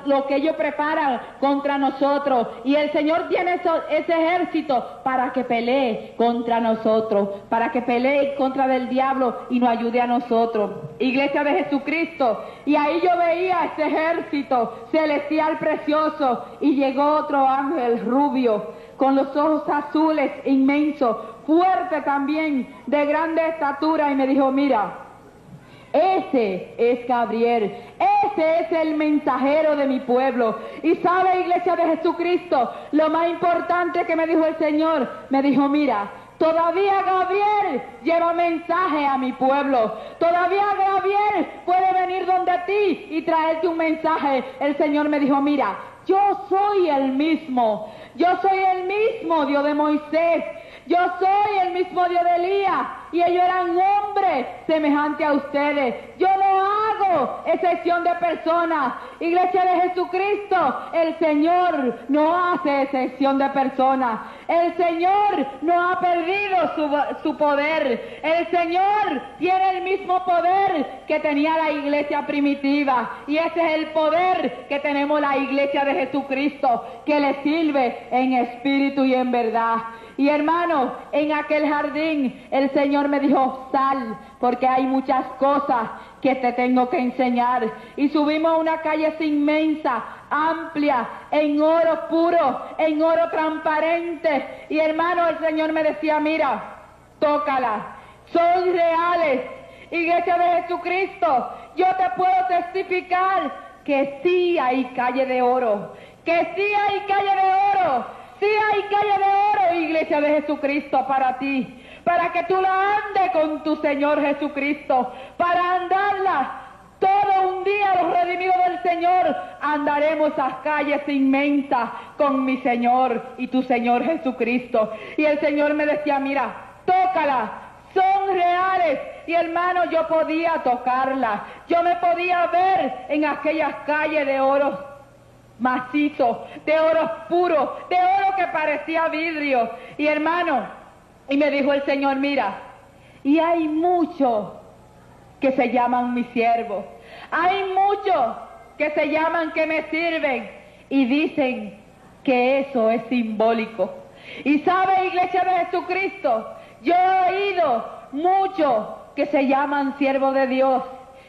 C: lo que ellos preparan contra nosotros. Y el Señor tiene ese ejército para que pelee contra nosotros, para que pelee contra del diablo y nos ayude a nosotros, iglesia de Jesucristo. Y ahí yo veía ese ejército celestial precioso, y llegó otro ángel rubio, con los ojos azules inmensos, fuerte también, de grande estatura, y me dijo: mira, ese es Gabriel, ese es el mensajero de mi pueblo. Y sabe, iglesia de Jesucristo, lo más importante que me dijo el Señor, me dijo: mira, todavía Gabriel lleva mensaje a mi pueblo. Todavía Gabriel puede venir donde ti y traerte un mensaje. El Señor me dijo: mira, yo soy el mismo. Yo soy el mismo Dios de Moisés. Yo soy el mismo Dios de Elías. Y ellos eran hombres semejantes a ustedes. Yo no hago hago excepción de personas. Iglesia de Jesucristo, el Señor no hace excepción de personas. El Señor no ha perdido su poder. El Señor tiene el mismo poder que tenía la iglesia primitiva. Y ese es el poder que tenemos la iglesia de Jesucristo, que le sirve en espíritu y en verdad. Y hermano, en aquel jardín el Señor me dijo, sal, porque hay muchas cosas que te tengo que enseñar. Y subimos a una calle inmensa, amplia, en oro puro, en oro transparente. Y hermano, el Señor me decía, mira, tócala, son reales. Iglesia de Jesucristo, yo te puedo testificar que sí hay calle de oro, que sí hay calle de oro. Sí hay calle de oro, iglesia de Jesucristo, para ti, para que tú la andes con tu Señor Jesucristo, para andarla todo un día. Los redimidos del Señor andaremos esas calles inmensas con mi Señor y tu Señor Jesucristo. Y el Señor me decía, mira, tócala, son reales. Y hermano, yo podía tocarla, yo me podía ver en aquellas calles de oro macizo, de oro puro, de oro que parecía vidrio. Y hermano, y me dijo el Señor, mira, y hay muchos que se llaman mis siervos, hay muchos que se llaman que me sirven y dicen que eso es simbólico. Y sabe, iglesia de Jesucristo, yo he oído muchos que se llaman siervos de Dios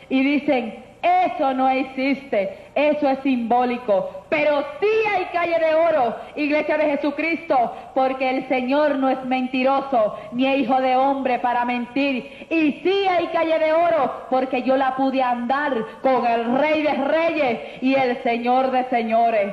C: y dicen, eso no existe, eso es simbólico. Pero sí hay calle de oro, iglesia de Jesucristo, porque el Señor no es mentiroso, ni es hijo de hombre para mentir. Y sí hay calle de oro, porque yo la pude andar con el Rey de Reyes y el Señor de Señores.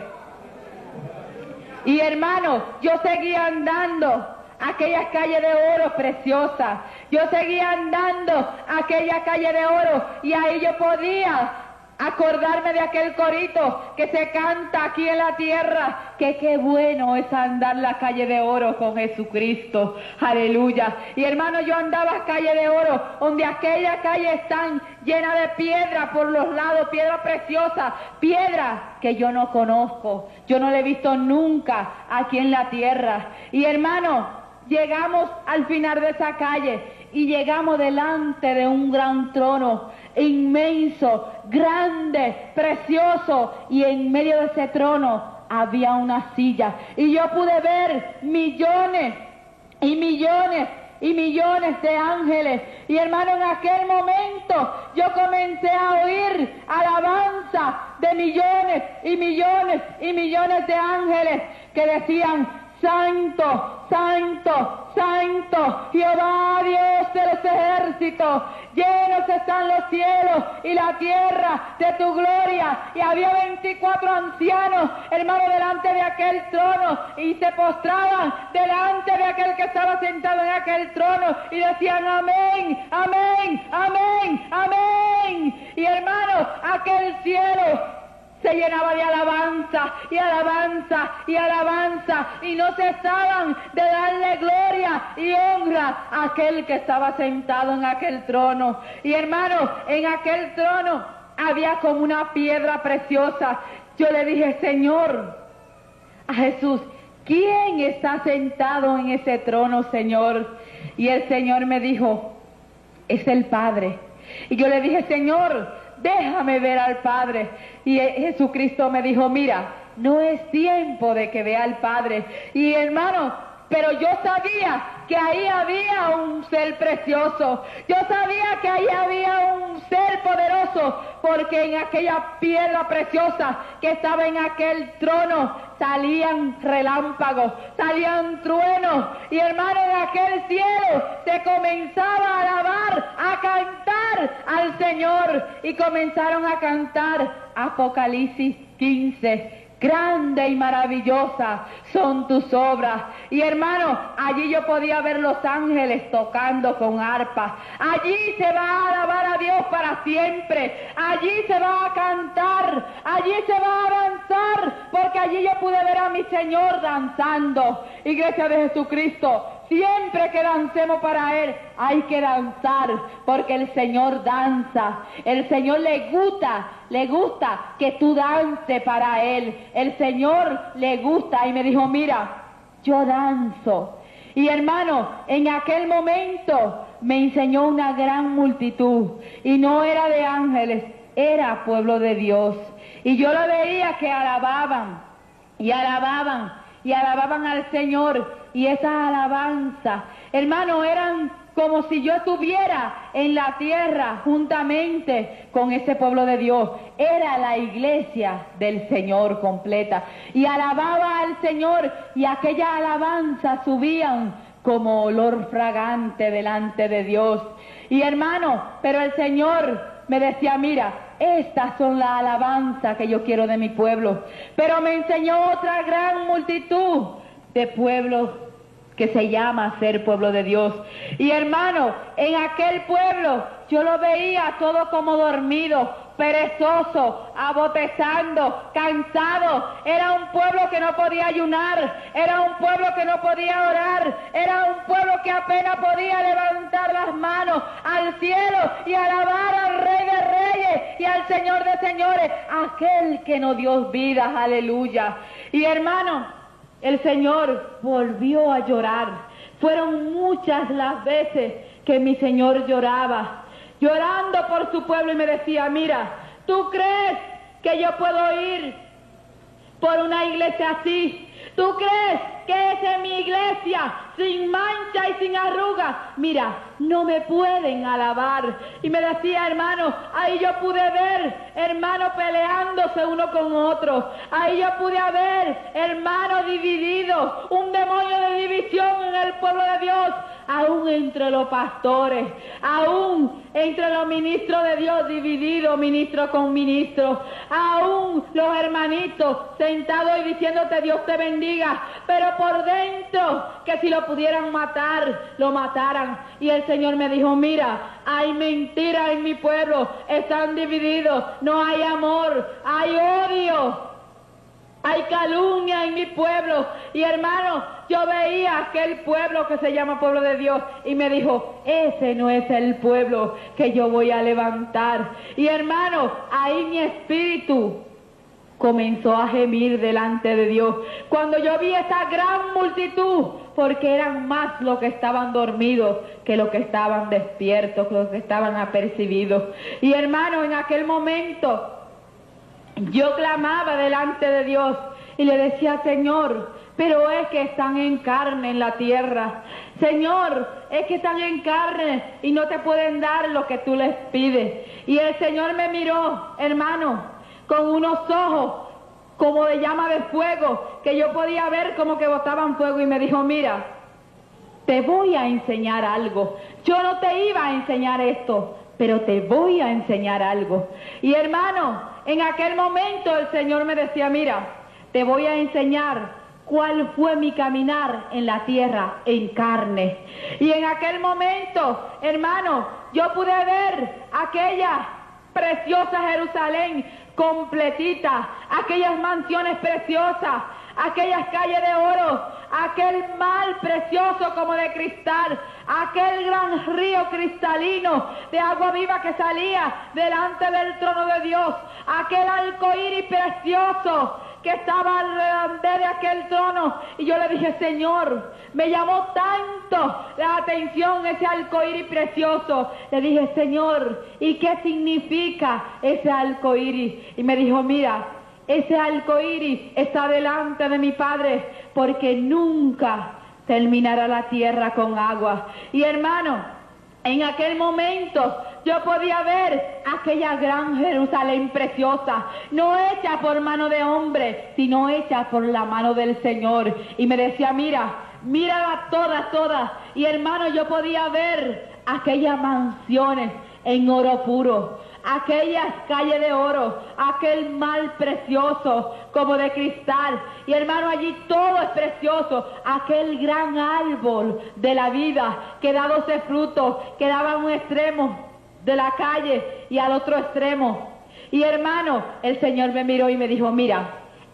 C: Y hermano, yo seguía andando aquellas calles de oro preciosas. Yo seguía andando aquella calle de oro y ahí yo podía acordarme de aquel corito que se canta aquí en la tierra, que qué bueno es andar la calle de oro con Jesucristo, aleluya. Y hermano, yo andaba calle de oro, donde aquella calle están llena de piedra por los lados, piedra preciosa, piedra que yo no conozco, yo no la he visto nunca aquí en la tierra. Y hermano, llegamos al final de esa calle y llegamos delante de un gran trono inmenso, grande, precioso, y en medio de ese trono había una silla y yo pude ver millones y millones y millones de ángeles. Y hermano, en aquel momento yo comencé a oír alabanza de millones y millones y millones de ángeles que decían, santo, santo, santo, Jehová Dios de los ejércitos, llenos están los cielos y la tierra de tu gloria. Y había 24 ancianos, hermano, delante de aquel trono, y se postraban delante de aquel que estaba sentado en aquel trono y decían, amén, amén, amén, amén. Y hermano, aquel cielo se llenaba de alabanza y alabanza y alabanza, y no cesaban de darle gloria y honra a aquel que estaba sentado en aquel trono. Y hermano, en aquel trono había como una piedra preciosa. Yo le dije, Señor, a Jesús, ¿quién está sentado en ese trono, Señor? Y el Señor me dijo, es el Padre. Y yo le dije, Señor, déjame ver al Padre. Y Jesucristo me dijo, mira, no es tiempo de que vea al Padre. Y hermano, pero yo sabía que ahí había un ser precioso. Yo sabía que ahí había un ser poderoso, porque en aquella piedra preciosa que estaba en aquel trono salían relámpagos, salían truenos. Y hermano, en aquel cielo se comenzaba a alabar, a cantar al Señor. Y comenzaron a cantar Apocalipsis 15. Grande y maravillosa son tus obras. Y hermano, allí yo podía ver los ángeles tocando con arpa. Allí se va a alabar a Dios para siempre. Allí se va a cantar. Allí se va a danzar, porque allí yo pude ver a mi Señor danzando. Iglesia de Jesucristo, siempre que dancemos para Él, hay que danzar, porque el Señor danza. El Señor le gusta que tú dances para Él. El Señor le gusta, y me dijo, mira, yo danzo. Y hermano, en aquel momento me enseñó una gran multitud, y no era de ángeles, era pueblo de Dios. Y yo lo veía que alababan, y alababan, y alababan al Señor, y esas alabanzas, hermano, eran como si yo estuviera en la tierra juntamente con ese pueblo de Dios. Era la iglesia del Señor completa, y alababa al Señor, y aquellas alabanzas subían como olor fragante delante de Dios. Y hermano, pero el Señor me decía, mira, estas son las alabanzas que yo quiero de mi pueblo. Pero me enseñó otra gran multitud de pueblos que se llama ser pueblo de Dios. Y hermano, en aquel pueblo yo lo veía todo como dormido, perezoso, abotezando, cansado. Era un pueblo que no podía ayunar, era un pueblo que no podía orar, era un pueblo que apenas podía levantar las manos al cielo y alabar al Rey de Reyes y al Señor de Señores, aquel que nos dio vida, aleluya. Y hermano, el Señor volvió a llorar. Fueron muchas las veces que mi Señor lloraba, llorando por su pueblo, y me decía, mira, ¿tú crees que yo puedo ir por una iglesia así? ¿Tú crees que esa es mi iglesia, sin mancha y sin arruga? Mira, no me pueden alabar. Y me decía, hermano, ahí yo pude ver hermanos peleándose uno con otro. Ahí yo pude ver hermanos divididos, un demonio de división en el pueblo de Dios, aún entre los pastores, aún entre los ministros de Dios divididos, ministro con ministro, aún los hermanitos sentados y diciéndote Dios te bendiga, pero por dentro que si lo pudieran matar, lo mataran. Y el Señor me dijo, mira, hay mentira en mi pueblo, están divididos, no hay amor, hay odio, hay calumnia en mi pueblo. Y hermano, yo veía aquel pueblo que se llama pueblo de Dios, y me dijo, ese no es el pueblo que yo voy a levantar. Y hermano, ahí mi espíritu comenzó a gemir delante de Dios, cuando yo vi esa gran multitud, porque eran más los que estaban dormidos que los que estaban despiertos, los que estaban apercibidos. Y hermano, en aquel momento yo clamaba delante de Dios y le decía, Señor, pero es que están en carne en la tierra. Señor, es que están en carne y no te pueden dar lo que tú les pides. Y el Señor me miró, hermano, con unos ojos como de llama de fuego, que yo podía ver como que botaban fuego, y me dijo, mira, te voy a enseñar algo. Yo no te iba a enseñar esto, pero te voy a enseñar algo. Y hermano, en aquel momento el Señor me decía, mira, te voy a enseñar cuál fue mi caminar en la tierra en carne. Y en aquel momento, hermano, yo pude ver aquella preciosa Jerusalén completita, aquellas mansiones preciosas, aquellas calles de oro, aquel mar precioso como de cristal, aquel gran río cristalino de agua viva que salía delante del trono de Dios, aquel arcoíris precioso que estaba alrededor de aquel trono. Y yo le dije, Señor, me llamó tanto la atención ese arcoíris precioso. Le dije, Señor, ¿y qué significa ese arcoíris? Y me dijo, mira, ese arcoíris está delante de mi Padre, porque nunca terminará la tierra con agua. Y hermano, en aquel momento yo podía ver aquella gran Jerusalén preciosa, no hecha por mano de hombre, sino hecha por la mano del Señor. Y me decía, mira, mírala todas. Y hermano, yo podía ver aquellas mansiones en oro puro, aquellas calles de oro, aquel mar precioso como de cristal. Y hermano, allí todo es precioso, aquel gran árbol de la vida que da 12 frutos, que daba a un extremo de la calle y al otro extremo. Y hermano, el Señor me miró y me dijo, mira,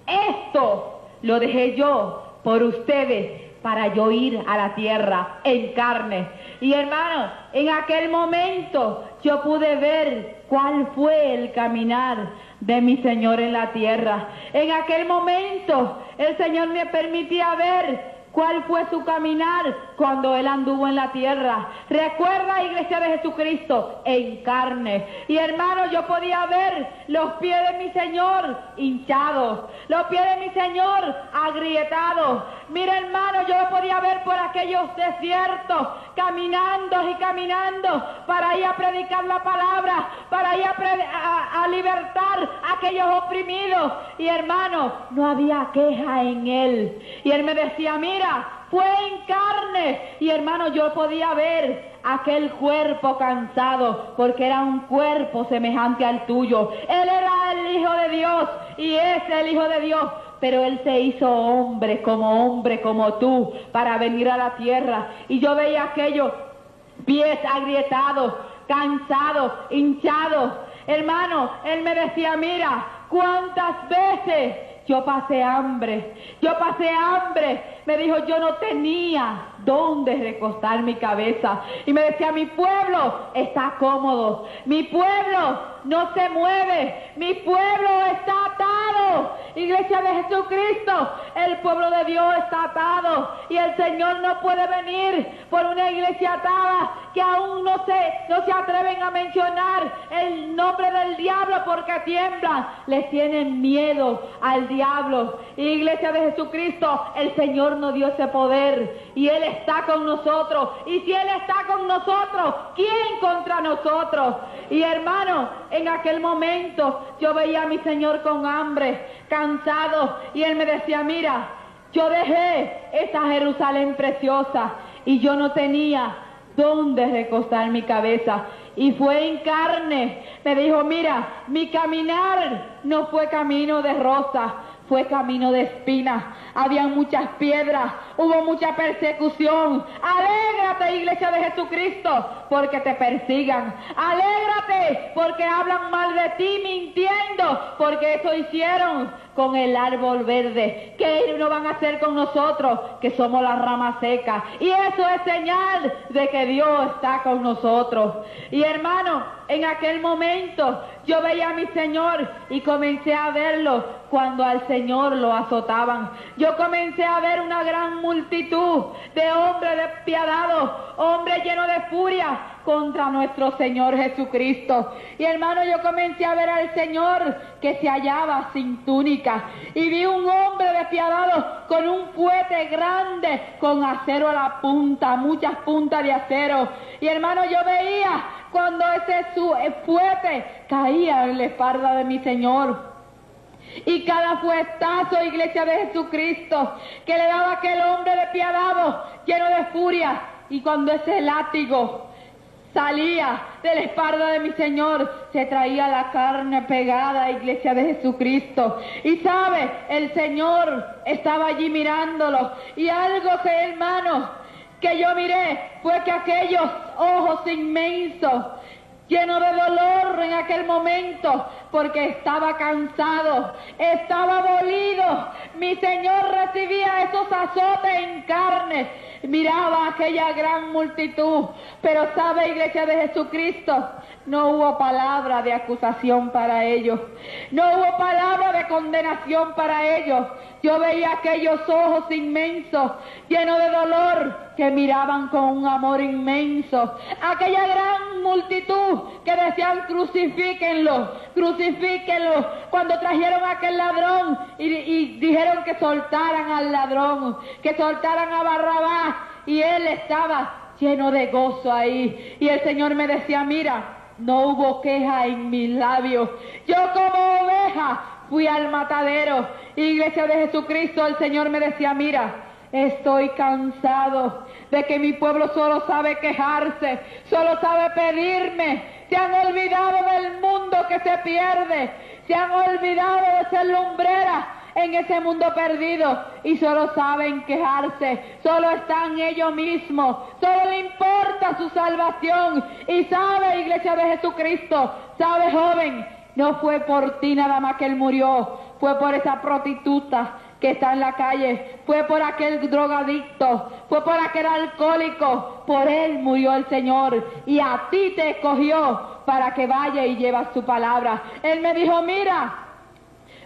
C: esto lo dejé yo por ustedes, para yo ir a la tierra en carne. Y hermano, en aquel momento yo pude ver cuál fue el caminar de mi Señor en la tierra. En aquel momento el Señor me permitía ver cuál fue su caminar cuando Él anduvo en la tierra. Recuerda, Iglesia de Jesucristo, en carne. Y hermano, yo podía ver los pies de mi Señor hinchados, los pies de mi Señor agrietados. Mira, hermano, yo lo podía ver por aquellos desiertos, caminando y caminando para ir a predicar la palabra, para ir a libertar a aquellos oprimidos. Y hermano, no había queja en Él. Y Él me decía, mira, fue en carne. Y hermano, yo podía ver aquel cuerpo cansado, porque era un cuerpo semejante al tuyo. Él era el Hijo de Dios y es el Hijo de Dios, pero Él se hizo hombre como tú, para venir a la tierra. Y yo veía aquellos pies agrietados, cansados, hinchados. Hermano, Él me decía, mira, cuántas veces yo pasé hambre. Me dijo, yo no tenía dónde recostar mi cabeza. Y me decía, mi pueblo está cómodo, mi pueblo no se mueve, mi pueblo está atado. Iglesia de Jesucristo, el pueblo de Dios está atado. Y el Señor no puede venir por una iglesia atada que aún no se atreven a mencionar el nombre del diablo porque tiemblan. Les tienen miedo al diablo. Iglesia de Jesucristo, el Señor nos dio ese poder y Él está con nosotros. Y si Él está con nosotros, ¿quién contra nosotros? Y hermano, en aquel momento yo veía a mi Señor con hambre, cansado, y Él me decía, mira, yo dejé esa Jerusalén preciosa y yo no tenía dónde recostar mi cabeza. Y fue en carne. Me dijo, mira, mi caminar no fue camino de rosa, fue camino de espinas. Había muchas piedras, hubo mucha persecución. Alégrate, Iglesia de Jesucristo, porque te persigan. Alégrate, porque hablan mal de ti mintiendo, porque eso hicieron con el árbol verde. ¿Qué no van a hacer con nosotros, que somos la rama seca? Y eso es señal de que Dios está con nosotros. Y hermano, en aquel momento yo veía a mi Señor y comencé a verlo cuando al Señor lo azotaban. Yo comencé a ver una gran multitud de hombres despiadados, hombres llenos de furia contra nuestro Señor Jesucristo. Y hermano, yo comencé a ver al Señor que se hallaba sin túnica, y vi un hombre despiadado con un fuete grande, con acero a la punta, muchas puntas de acero. Y hermano, yo veía cuando ese fuete caía en la espalda de mi Señor. Y cada fuetazo, Iglesia de Jesucristo, que le daba aquel hombre despiadado, lleno de furia, y cuando ese látigo salía de la espalda de mi Señor, se traía la carne pegada, Iglesia de Jesucristo. Y sabe, el Señor estaba allí mirándolo. Y algo que, hermano, que yo miré fue que aquellos ojos inmensos, lleno de dolor en aquel momento, porque estaba cansado, estaba dolido. Mi Señor recibía esos azotes en carne, miraba a aquella gran multitud, pero sabe, Iglesia de Jesucristo, no hubo palabra de acusación para ellos, no hubo palabra de condenación para ellos. Yo veía aquellos ojos inmensos, llenos de dolor, que miraban con un amor inmenso. Aquella gran multitud que decían, crucifíquenlo, crucifíquenlo. Cuando trajeron a aquel ladrón y dijeron que soltaran al ladrón, que soltaran a Barrabás, y él estaba lleno de gozo ahí. Y el Señor me decía, mira, no hubo queja en mis labios. Yo como oveja fui al matadero. Iglesia de Jesucristo, el Señor me decía, mira, estoy cansado de que mi pueblo solo sabe quejarse, solo sabe pedirme. Se han olvidado del mundo que se pierde, se han olvidado de ser lumbreras en ese mundo perdido, y solo saben quejarse, solo están ellos mismos, solo le importa su salvación. Y sabe, Iglesia de Jesucristo, sabe, joven, no fue por ti nada más que Él murió, fue por esa prostituta que está en la calle, fue por aquel drogadicto, fue por aquel alcohólico, por él murió el Señor y a ti te escogió para que vaya y llevas su palabra. Él me dijo, mira,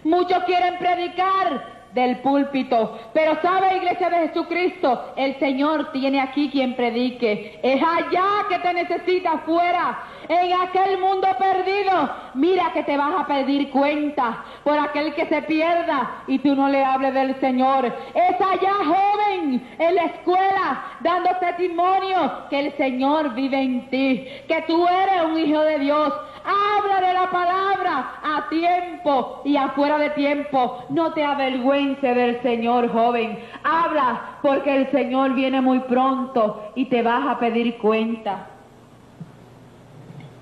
C: muchos quieren predicar del púlpito, pero sabe, Iglesia de Jesucristo, el Señor tiene aquí quien predique. Es allá que te necesita, afuera, en aquel mundo perdido. Mira que te vas a pedir cuenta por aquel que se pierda y tú no le hables del Señor. Es allá, joven, en la escuela, dando testimonio que el Señor vive en ti, que tú eres un hijo de Dios. Habla de la palabra a tiempo y afuera de tiempo. No te avergüences del Señor, joven. Habla porque el Señor viene muy pronto y te vas a pedir cuenta.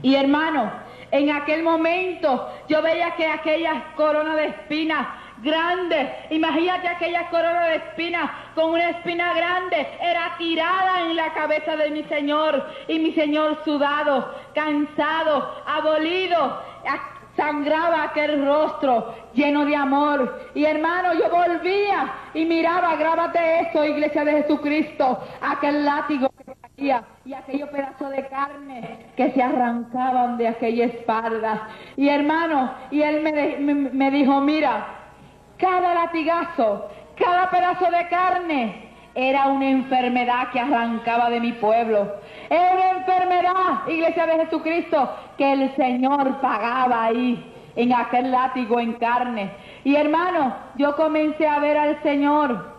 C: Y hermano, en aquel momento yo veía que aquellas coronas de espinas grandes, imagínate aquellas coronas de espinas con una espina grande, era tirada en la cabeza de mi Señor, y mi Señor sudado, cansado, abolido, sangraba aquel rostro lleno de amor. Y hermano, yo volvía y miraba, grábate esto, Iglesia de Jesucristo, aquel látigo que caía y aquellos pedazos de carne que se arrancaban de aquella espalda. Y hermano, y él me dijo, mira, cada latigazo, cada pedazo de carne era una enfermedad que arrancaba de mi pueblo. Era una enfermedad, Iglesia de Jesucristo, que el Señor pagaba ahí, en aquel látigo en carne. Y hermano, yo comencé a ver al Señor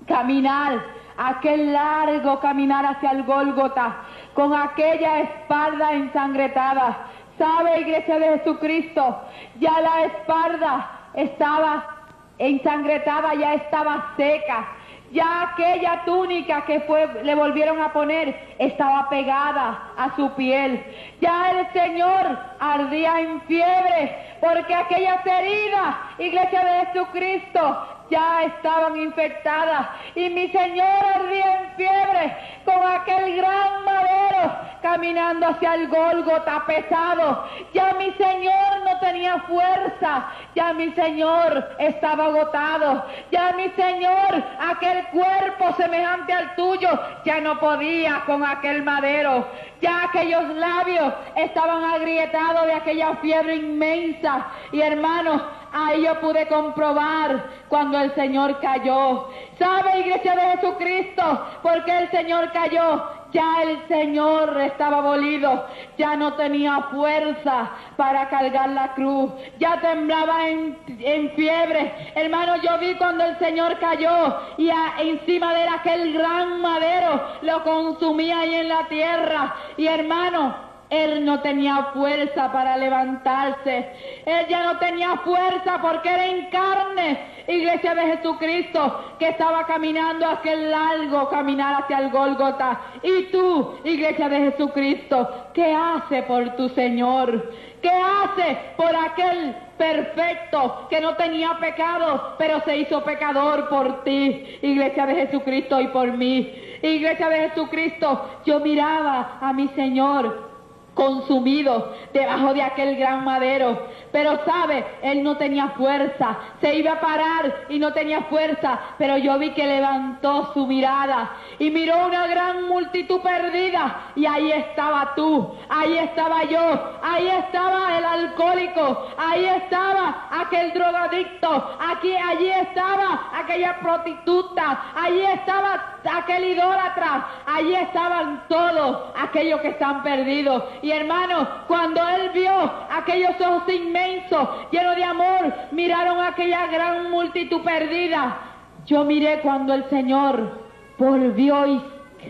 C: caminar, aquel largo caminar hacia el Gólgota, con aquella espalda ensangrentada. ¿Sabe, Iglesia de Jesucristo? Ya la espalda estaba ensangrentada, ya estaba seca. Ya aquella túnica que le volvieron a poner estaba pegada a su piel. Ya el Señor ardía en fiebre porque aquellas heridas, Iglesia de Jesucristo, ya estaban infectadas. Y mi Señor ardía en fiebre con aquel gran madero caminando hacia el Gólgota pesado. Ya mi Señor no tenía fuerza. Ya mi Señor estaba agotado. Ya mi Señor, aquel cuerpo semejante al tuyo, ya no podía con aquel madero. Ya aquellos labios estaban agrietados de aquella fiebre inmensa. Y hermanos, ahí yo pude comprobar cuando el Señor cayó. ¿Sabe, Iglesia de Jesucristo, por qué el Señor cayó? Ya el Señor estaba abolido, ya no tenía fuerza para cargar la cruz, ya temblaba en fiebre. Hermano, yo vi cuando el Señor cayó y encima de él aquel gran madero lo consumía ahí en la tierra. Y hermano, él no tenía fuerza para levantarse. Él ya no tenía fuerza porque era en carne, Iglesia de Jesucristo, que estaba caminando aquel largo caminar hacia el Gólgota. Y tú, Iglesia de Jesucristo, ¿qué hace por tu Señor? ¿Qué hace por aquel perfecto que no tenía pecado, pero se hizo pecador por ti, Iglesia de Jesucristo, y por mí? Iglesia de Jesucristo, yo miraba a mi Señor consumido debajo de aquel gran madero, pero sabe, él no tenía fuerza, se iba a parar y no tenía fuerza, pero yo vi que levantó su mirada y miró una gran multitud perdida, y ahí estaba tú, ahí estaba yo, ahí estaba el alcohólico, ahí estaba aquel drogadicto, allí estaba aquella prostituta, allí estaba aquel idólatra, allí estaban todos aquellos que están perdidos. Y hermano, cuando él vio aquellos ojos inmensos, llenos de amor, miraron aquella gran multitud perdida. Yo miré cuando el Señor volvió y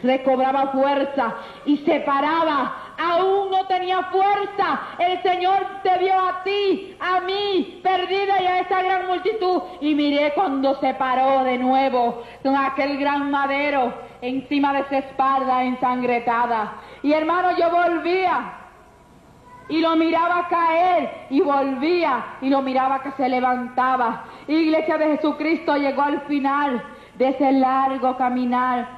C: recobraba fuerza y se paraba. Aún no tenía fuerza. El Señor te vio a ti, a mí, perdida, y a esa gran multitud. Y miré cuando se paró de nuevo con aquel gran madero encima de su espalda ensangrentada. Y hermano, yo volvía y lo miraba caer, y volvía y lo miraba que se levantaba. Iglesia de Jesucristo, llegó al final de ese largo caminar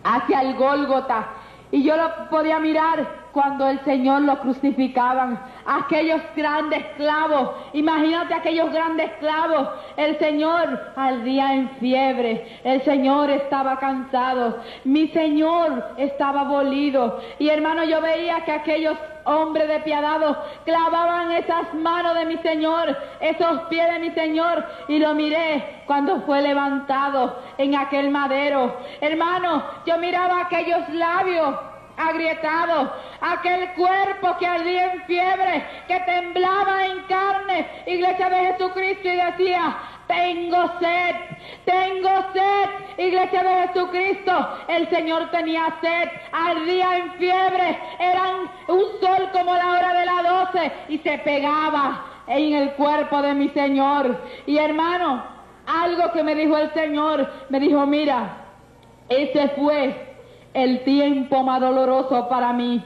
C: hacia el Gólgota, y yo lo podía mirar cuando el Señor lo crucificaban. aquellos grandes clavos. Imagínate aquellos grandes clavos. El Señor ardía en fiebre. El Señor estaba cansado. Mi Señor estaba molido. Y hermano, yo veía que aquellos hombres despiadados clavaban esas manos de mi Señor, esos pies de mi Señor, y lo miré cuando fue levantado en aquel madero. Hermano, yo miraba aquellos labios agrietados, aquel cuerpo que ardía en fiebre, que temblaba en carne, iglesia de Jesucristo, y decía: tengo sed, iglesia de Jesucristo. El Señor tenía sed, ardía en fiebre, eran un sol como la hora de las 12 y se pegaba en el cuerpo de mi Señor. Y hermano, algo que me dijo el Señor, me dijo: mira, ese fue el tiempo más doloroso para mí.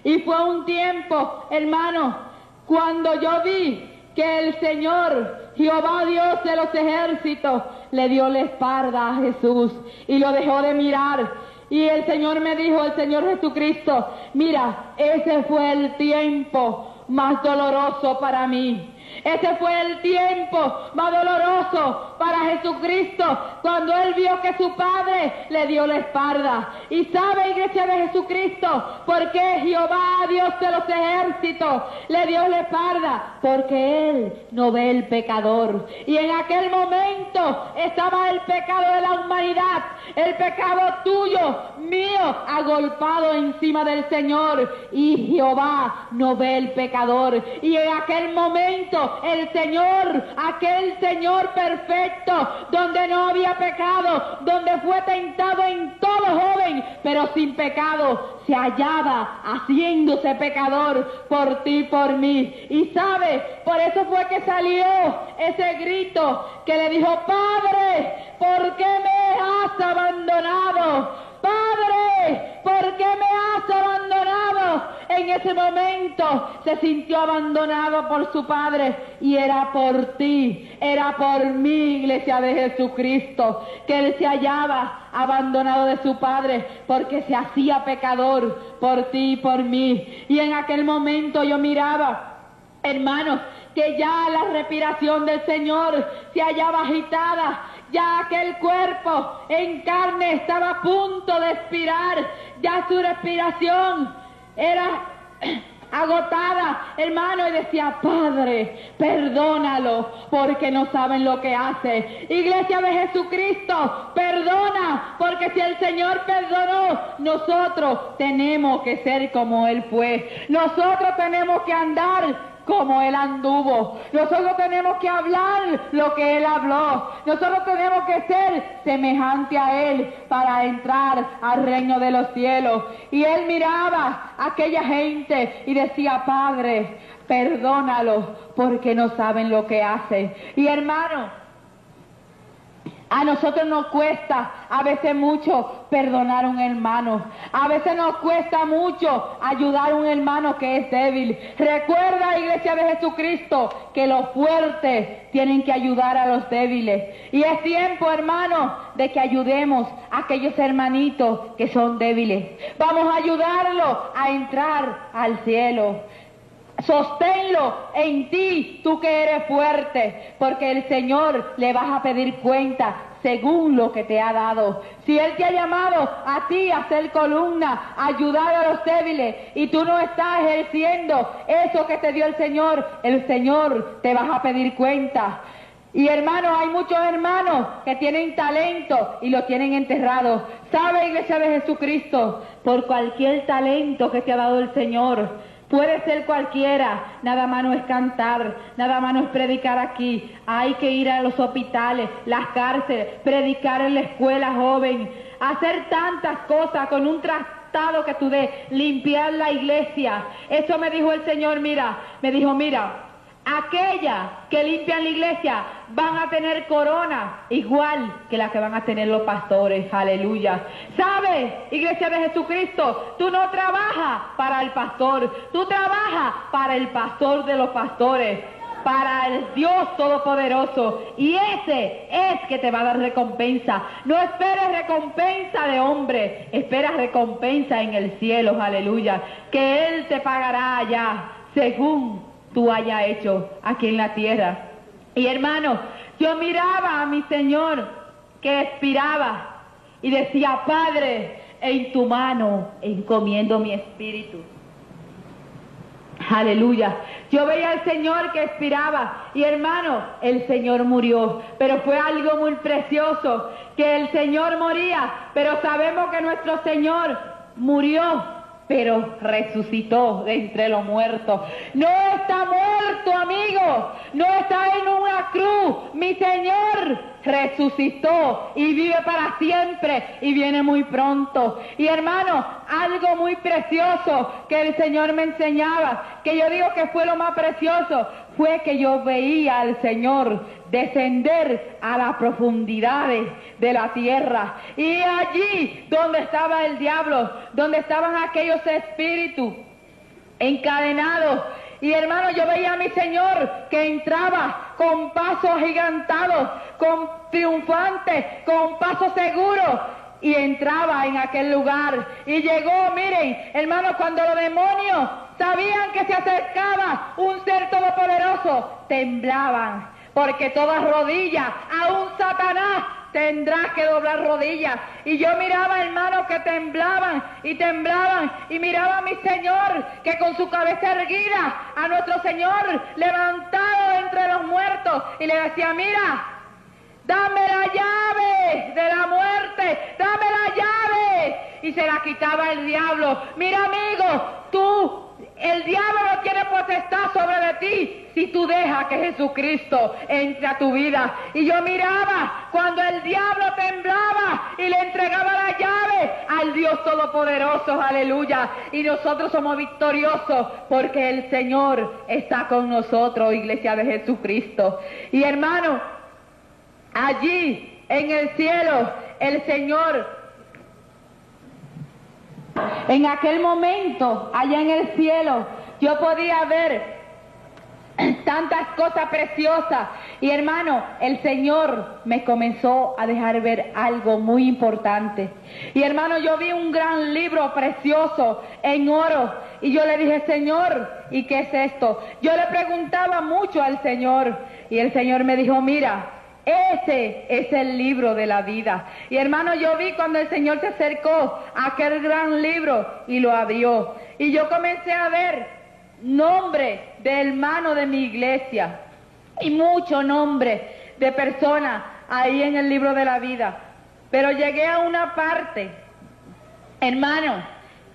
C: Y fue un tiempo, hermano, cuando yo vi que el Señor, Jehová Dios de los ejércitos, le dio la espalda a Jesús y lo dejó de mirar. Y el Señor me dijo, el Señor Jesucristo: mira, ese fue el tiempo más doloroso para mí. Ese fue el tiempo más doloroso para Jesucristo, cuando Él vio que su Padre le dio la espalda. Y sabe, iglesia de Jesucristo, ¿por qué Jehová, Dios de los ejércitos, le dio la espalda? Porque Él no ve el pecador. Y en aquel momento estaba el pecado de la humanidad, el pecado tuyo, mío, agolpado encima del Señor. Y Jehová no ve el pecador. Y en aquel momento el Señor, aquel Señor perfecto, donde no había pecado, donde fue tentado en todo joven, pero sin pecado, se hallaba haciéndose pecador por ti y por mí. Y sabe, por eso fue que salió ese grito que le dijo: Padre, ¿por qué me has abandonado? Padre, ¿por qué me has abandonado? En ese momento se sintió abandonado por su Padre, y era por ti, era por mí, iglesia de Jesucristo, que Él se hallaba abandonado de su Padre, porque se hacía pecador por ti y por mí. Y en aquel momento yo miraba, hermanos, que ya la respiración del Señor se hallaba agitada. Ya aquel cuerpo en carne estaba a punto de expirar, ya su respiración era agotada, hermano, y decía: Padre, perdónalo, porque no saben lo que hace. Iglesia de Jesucristo, perdona, porque si el Señor perdonó, nosotros tenemos que ser como Él fue. Nosotros tenemos que andar como Él anduvo. Nosotros tenemos que hablar lo que Él habló. Nosotros tenemos que ser semejante a Él para entrar al reino de los cielos. Y Él miraba a aquella gente y decía: Padre, perdónalo, porque no saben lo que hacen. Y hermano, a nosotros nos cuesta a veces mucho perdonar a un hermano. A veces nos cuesta mucho ayudar a un hermano que es débil. Recuerda, iglesia de Jesucristo, que los fuertes tienen que ayudar a los débiles. Y es tiempo, hermano, de que ayudemos a aquellos hermanitos que son débiles. Vamos a ayudarlos a entrar al cielo. Sosténlo en ti, tú que eres fuerte, porque el Señor le vas a pedir cuenta según lo que te ha dado. Si Él te ha llamado a ti a ser columna, a ayudar a los débiles, y tú no estás ejerciendo eso que te dio el Señor te vas a pedir cuenta. Y hermanos, hay muchos hermanos que tienen talento y lo tienen enterrado. ¿Sabe, iglesia de Jesucristo? Por cualquier talento que te ha dado el Señor, puede ser cualquiera, nada más no es cantar, nada más no es predicar aquí. Hay que ir a los hospitales, las cárceles, predicar en la escuela joven, hacer tantas cosas con un tratado que tú des, limpiar la iglesia. Eso me dijo el Señor, mira, aquellas que limpian la iglesia van a tener corona igual que las que van a tener los pastores. Aleluya. ¿Sabes, iglesia de Jesucristo? Tú no trabajas para el pastor, tú trabajas para el pastor de los pastores, para el Dios Todopoderoso, y ese es que te va a dar recompensa. No esperes recompensa de hombre, espera recompensa en el cielo. Aleluya. Que Él te pagará allá. según tú hayas hecho aquí en la tierra. Y hermano, yo miraba a mi Señor que expiraba y decía, Padre, en tu mano encomiendo mi espíritu. Aleluya. Yo veía al Señor que expiraba y hermano, el Señor murió, pero fue algo muy precioso, que el Señor moría, pero sabemos que nuestro Señor murió, pero resucitó de entre los muertos. No está muerto, amigo, no está en una cruz. Mi Señor resucitó y vive para siempre y viene muy pronto. Y hermano, algo muy precioso que el Señor me enseñaba, que yo digo que fue lo más precioso, fue que yo veía al Señor descender a las profundidades de la tierra. Y allí donde estaba el diablo, donde estaban aquellos espíritus encadenados. Y hermano, yo veía a mi Señor que entraba con pasos agigantados, con triunfantes, con pasos seguros. Y entraba en aquel lugar. Y llegó, miren, hermano, cuando los demonios sabían que se acercaba un ser todopoderoso, temblaban. Porque toda rodilla, aún Satanás, tendrá que doblar rodillas. Y yo miraba, hermanos, que temblaban, y miraba a mi Señor, que con su cabeza erguida, a nuestro Señor, levantado entre los muertos, y le decía, mira, dame la llave de la muerte, dame la llave. Y se la quitaba el diablo. Mira, amigo, el diablo no tiene potestad sobre de ti si tú dejas que Jesucristo entre a tu vida. Y yo miraba cuando el diablo temblaba y le entregaba la llave al Dios Todopoderoso, aleluya. Y nosotros somos victoriosos porque el Señor está con nosotros, iglesia de Jesucristo. Y hermano, allí en el cielo, el Señor, en aquel momento, allá en el cielo, yo podía ver tantas cosas preciosas. Y hermano, el Señor me comenzó a dejar ver algo muy importante. Y hermano, yo vi un gran libro precioso en oro. Y yo le dije, Señor, ¿y qué es esto? Yo le preguntaba mucho al Señor. Y el Señor me dijo, mira, ese es el libro de la vida. Y hermano, yo vi cuando el Señor se acercó a aquel gran libro y lo abrió. Y yo comencé a ver nombre de hermano de mi iglesia y mucho nombre de personas ahí en el libro de la vida. Pero llegué a una parte, hermano,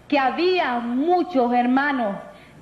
C: que había muchos hermanos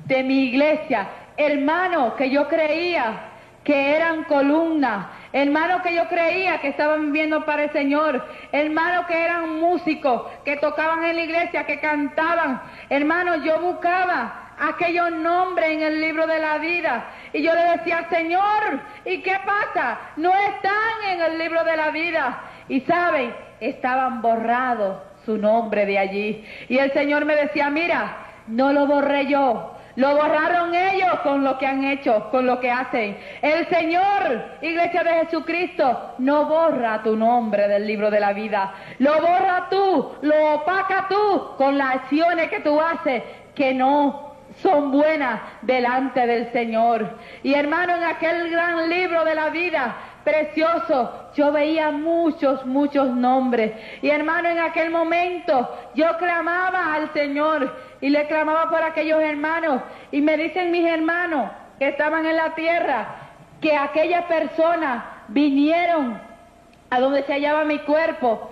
C: de mi iglesia, hermanos que yo creía que eran columnas, hermanos que yo creía que estaban viviendo para el Señor, hermanos que eran músicos, que tocaban en la iglesia, que cantaban. Hermanos, yo buscaba aquellos nombres en el libro de la vida y yo le decía, Señor, ¿y qué pasa? No están en el libro de la vida. Y saben, estaban borrados su nombre de allí. Y el Señor me decía, mira, no lo borré yo, lo borraron ellos con lo que han hecho, con lo que hacen. El Señor, iglesia de Jesucristo, no borra tu nombre del libro de la vida. Lo borra tú, lo opaca tú con las acciones que tú haces que no son buenas delante del Señor. Y hermano, en aquel gran libro de la vida precioso, yo veía muchos nombres. Y hermano, en aquel momento yo clamaba al Señor y le clamaba por aquellos hermanos. Y me dicen mis hermanos que estaban en la tierra que aquellas personas vinieron a donde se hallaba mi cuerpo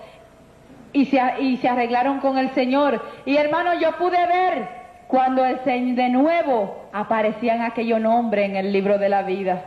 C: y se arreglaron con el Señor. Y hermano, yo pude ver cuando el Señor de nuevo aparecían aquellos nombres en el libro de la vida.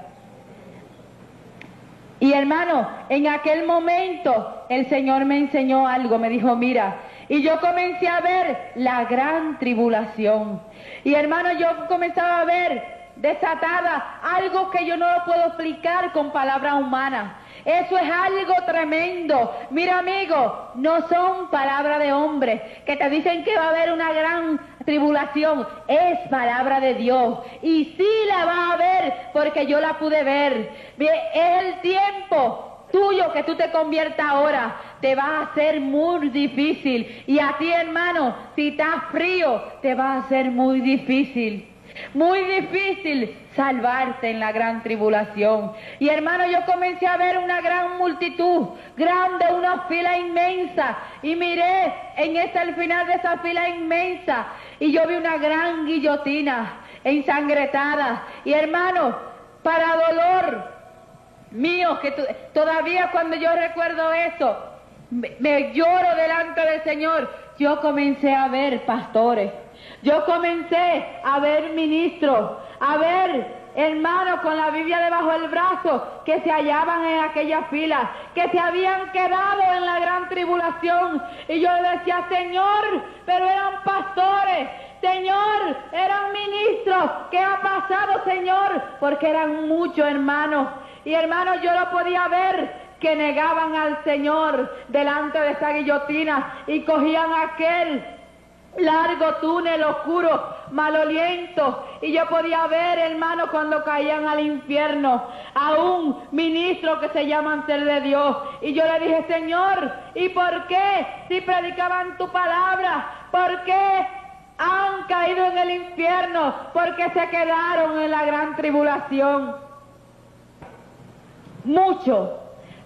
C: Y hermano, en aquel momento el Señor me enseñó algo, me dijo, mira, y yo comencé a ver la gran tribulación. Y hermano, yo comenzaba a ver desatada algo que yo no lo puedo explicar con palabras humanas. Eso es algo tremendo. Mira, amigo, no son palabras de hombres que te dicen que va a haber una gran tribulación. Es palabra de Dios. Y sí la va a haber porque yo la pude ver. Es el tiempo tuyo que tú te conviertas ahora. Te va a hacer muy difícil. Y a ti, hermano, si estás frío, te va a hacer muy difícil. Muy difícil salvarse en la gran tribulación. Y hermano, yo comencé a ver una gran multitud, grande, una fila inmensa. Y miré el final de esa fila inmensa. Y yo vi una gran guillotina ensangretada. Y hermano, para dolor mío, que todavía cuando yo recuerdo eso, me lloro delante del Señor. Yo comencé a ver pastores. Yo comencé a ver ministros, a ver hermanos con la Biblia debajo del brazo que se hallaban en aquella fila, que se habían quedado en la gran tribulación. Y yo le decía, Señor, pero eran pastores, Señor, eran ministros. ¿Qué ha pasado, Señor? Porque eran muchos hermanos. Y hermanos, yo lo podía ver, que negaban al Señor delante de esa guillotina y cogían aquel largo túnel oscuro, maloliento, y yo podía ver, hermano, cuando caían al infierno, a un ministro que se llaman ser de Dios. Y yo le dije, Señor, ¿y por qué si predicaban tu palabra? ¿Por qué han caído en el infierno? Porque se quedaron en la gran tribulación. Muchos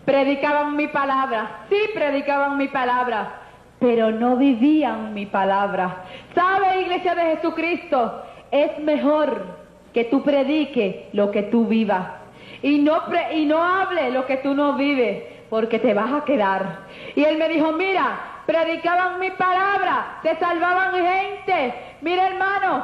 C: predicaban mi palabra, sí predicaban mi palabra, pero no vivían mi palabra. ¿Sabe, iglesia de Jesucristo? Es mejor que tú prediques lo que tú vivas y no hable lo que tú no vives, porque te vas a quedar. Y él me dijo, mira, predicaban mi palabra, se salvaban gente. Mira, hermano,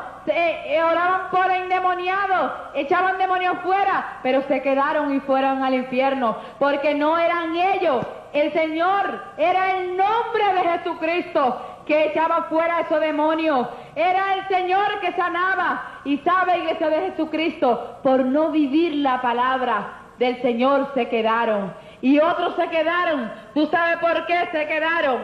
C: oraban por endemoniados, echaban demonios fuera, pero se quedaron y fueron al infierno, porque no eran ellos. El Señor era el nombre de Jesucristo que echaba fuera esos demonios. Era el Señor que sanaba. Y sabe, iglesia de Jesucristo, por no vivir la palabra del Señor se quedaron. Y otros se quedaron. ¿Tú sabes por qué se quedaron?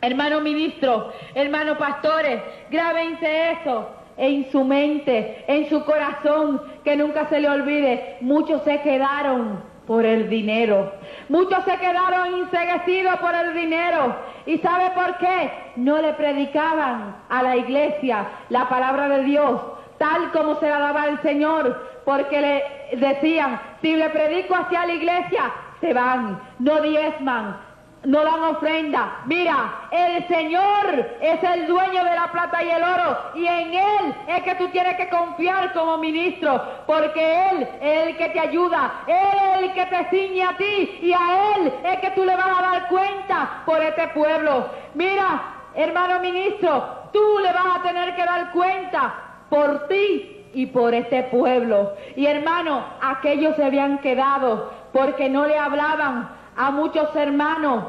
C: Hermano ministro, hermano pastores, grábense eso en su mente, en su corazón, que nunca se le olvide. Muchos se quedaron por el dinero. Muchos se quedaron enceguecidos por el dinero. ¿Y sabe por qué? No le predicaban a la iglesia la palabra de Dios tal como se la daba el Señor, porque le decían, si le predico hacia la iglesia, se van, no diezman, no dan ofrenda. Mira, el Señor es el dueño de la plata y el oro, y en Él es que tú tienes que confiar como ministro, porque Él es el que te ayuda, Él es el que te ciñe a ti, y a Él es que tú le vas a dar cuenta por este pueblo. Mira, hermano ministro, tú le vas a tener que dar cuenta por ti y por este pueblo. Y hermano, aquellos se habían quedado porque no le hablaban a muchos hermanos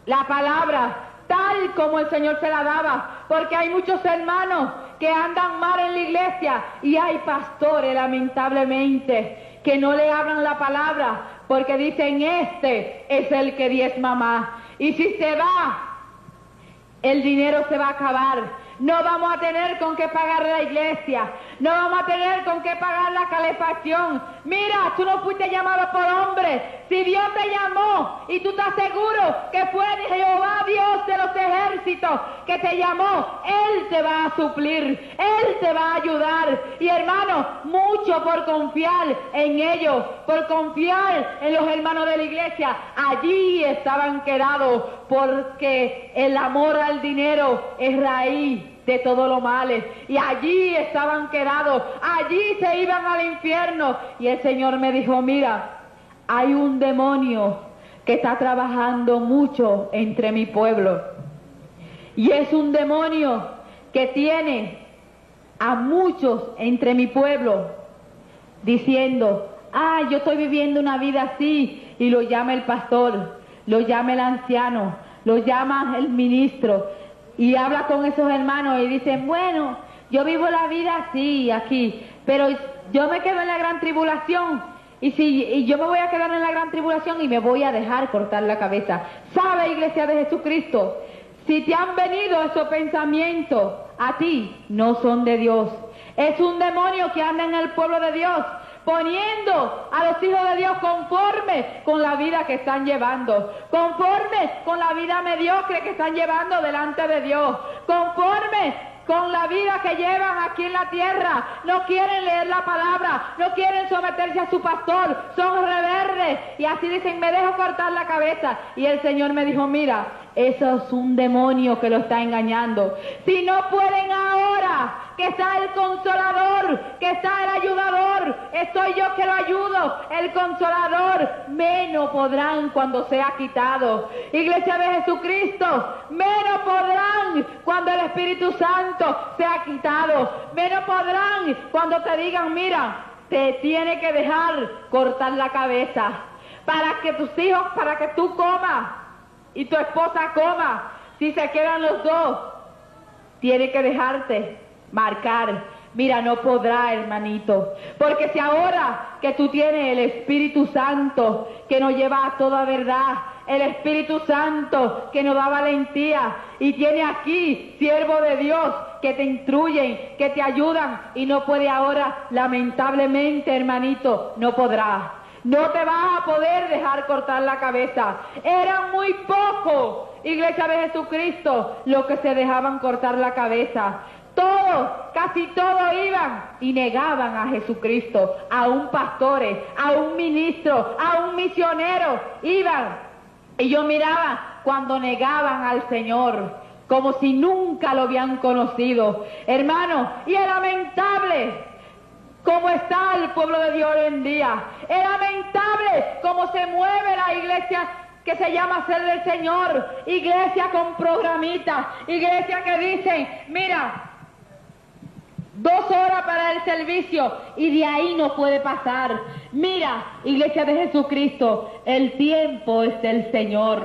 C: la palabra tal como el Señor se la daba, porque hay muchos hermanos que andan mal en la iglesia, y hay pastores lamentablemente que no le hablan la palabra, porque dicen, este es el que diezma más, y si se va, el dinero se va a acabar. No vamos a tener con qué pagar la iglesia, no vamos a tener con qué pagar la calefacción. Mira, tú no fuiste llamado por hombre. Si Dios te llamó y tú estás seguro que fue Jehová Dios de los ejércitos que te llamó, Él te va a suplir, Él te va a ayudar. Y hermano, mucho por confiar en ellos, por confiar en los hermanos de la iglesia, allí estaban quedados, porque el amor al dinero es raíz de todo lo malo, y allí estaban quedados, allí se iban al infierno. Y el Señor me dijo, mira, hay un demonio que está trabajando mucho entre mi pueblo, y es un demonio que tiene a muchos entre mi pueblo diciendo, yo estoy viviendo una vida así, y lo llama el pastor, lo llama el anciano, lo llama el ministro, y habla con esos hermanos y dicen, bueno, yo vivo la vida así, aquí, pero yo me quedo en la gran tribulación, y yo me voy a quedar en la gran tribulación y me voy a dejar cortar la cabeza. ¿Sabe, iglesia de Jesucristo? Si te han venido esos pensamientos a ti, no son de Dios. Es un demonio que anda en el pueblo de Dios, poniendo a los hijos de Dios conforme con la vida que están llevando, conforme con la vida mediocre que están llevando delante de Dios, conforme con la vida que llevan aquí en la tierra, no quieren leer la palabra, no quieren someterse a su pastor, son rebeldes y así dicen, me dejo cortar la cabeza. Y el Señor me dijo, mira, eso es un demonio que lo está engañando. Si no pueden ahora, que está el Consolador, que está el Ayudador, estoy yo que lo ayudo, el Consolador, menos podrán cuando sea quitado. Iglesia de Jesucristo, menos podrán cuando el Espíritu Santo sea quitado, menos podrán cuando te digan, mira, te tiene que dejar cortar la cabeza para que tus hijos, para que tú comas y tu esposa coma. Si se quedan los dos, tiene que dejarte marcar. Mira, no podrá, hermanito, porque si ahora que tú tienes el Espíritu Santo que nos lleva a toda verdad, el Espíritu Santo que nos da valentía, y tiene aquí siervos de Dios que te instruyen, que te ayudan, y no puede ahora, lamentablemente, hermanito, no podrá. No te vas a poder dejar cortar la cabeza. Eran muy pocos, Iglesia de Jesucristo, los que se dejaban cortar la cabeza. Todos, casi todos iban y negaban a Jesucristo, a un pastor, a un ministro, a un misionero, iban. Y yo miraba cuando negaban al Señor, como si nunca lo habían conocido. Hermano, y es lamentable cómo está el pueblo de Dios hoy en día. Es lamentable cómo se mueve la iglesia que se llama Ser del Señor. Iglesia con programitas, iglesia que dicen, mira, 2 horas para el servicio y de ahí no puede pasar. Mira, Iglesia de Jesucristo, el tiempo es del Señor.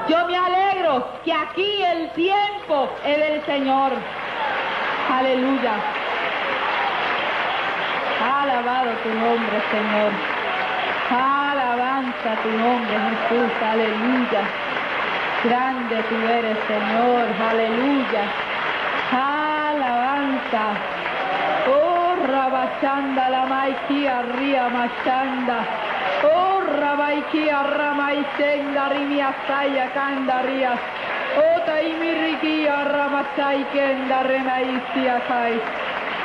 C: Yo me alegro que aquí el tiempo es del Señor. Aleluya. Alabado tu nombre, Señor. Alabanza tu nombre, Jesús. Aleluya. Grande tú eres, Señor. Aleluya. Alabanza. Oh, rabachanda la maikia ria machanda. Oh, rabaikia ramaisenda rimia saya kandaria. Oh, taimirikia ramasai kenda remaisia kai.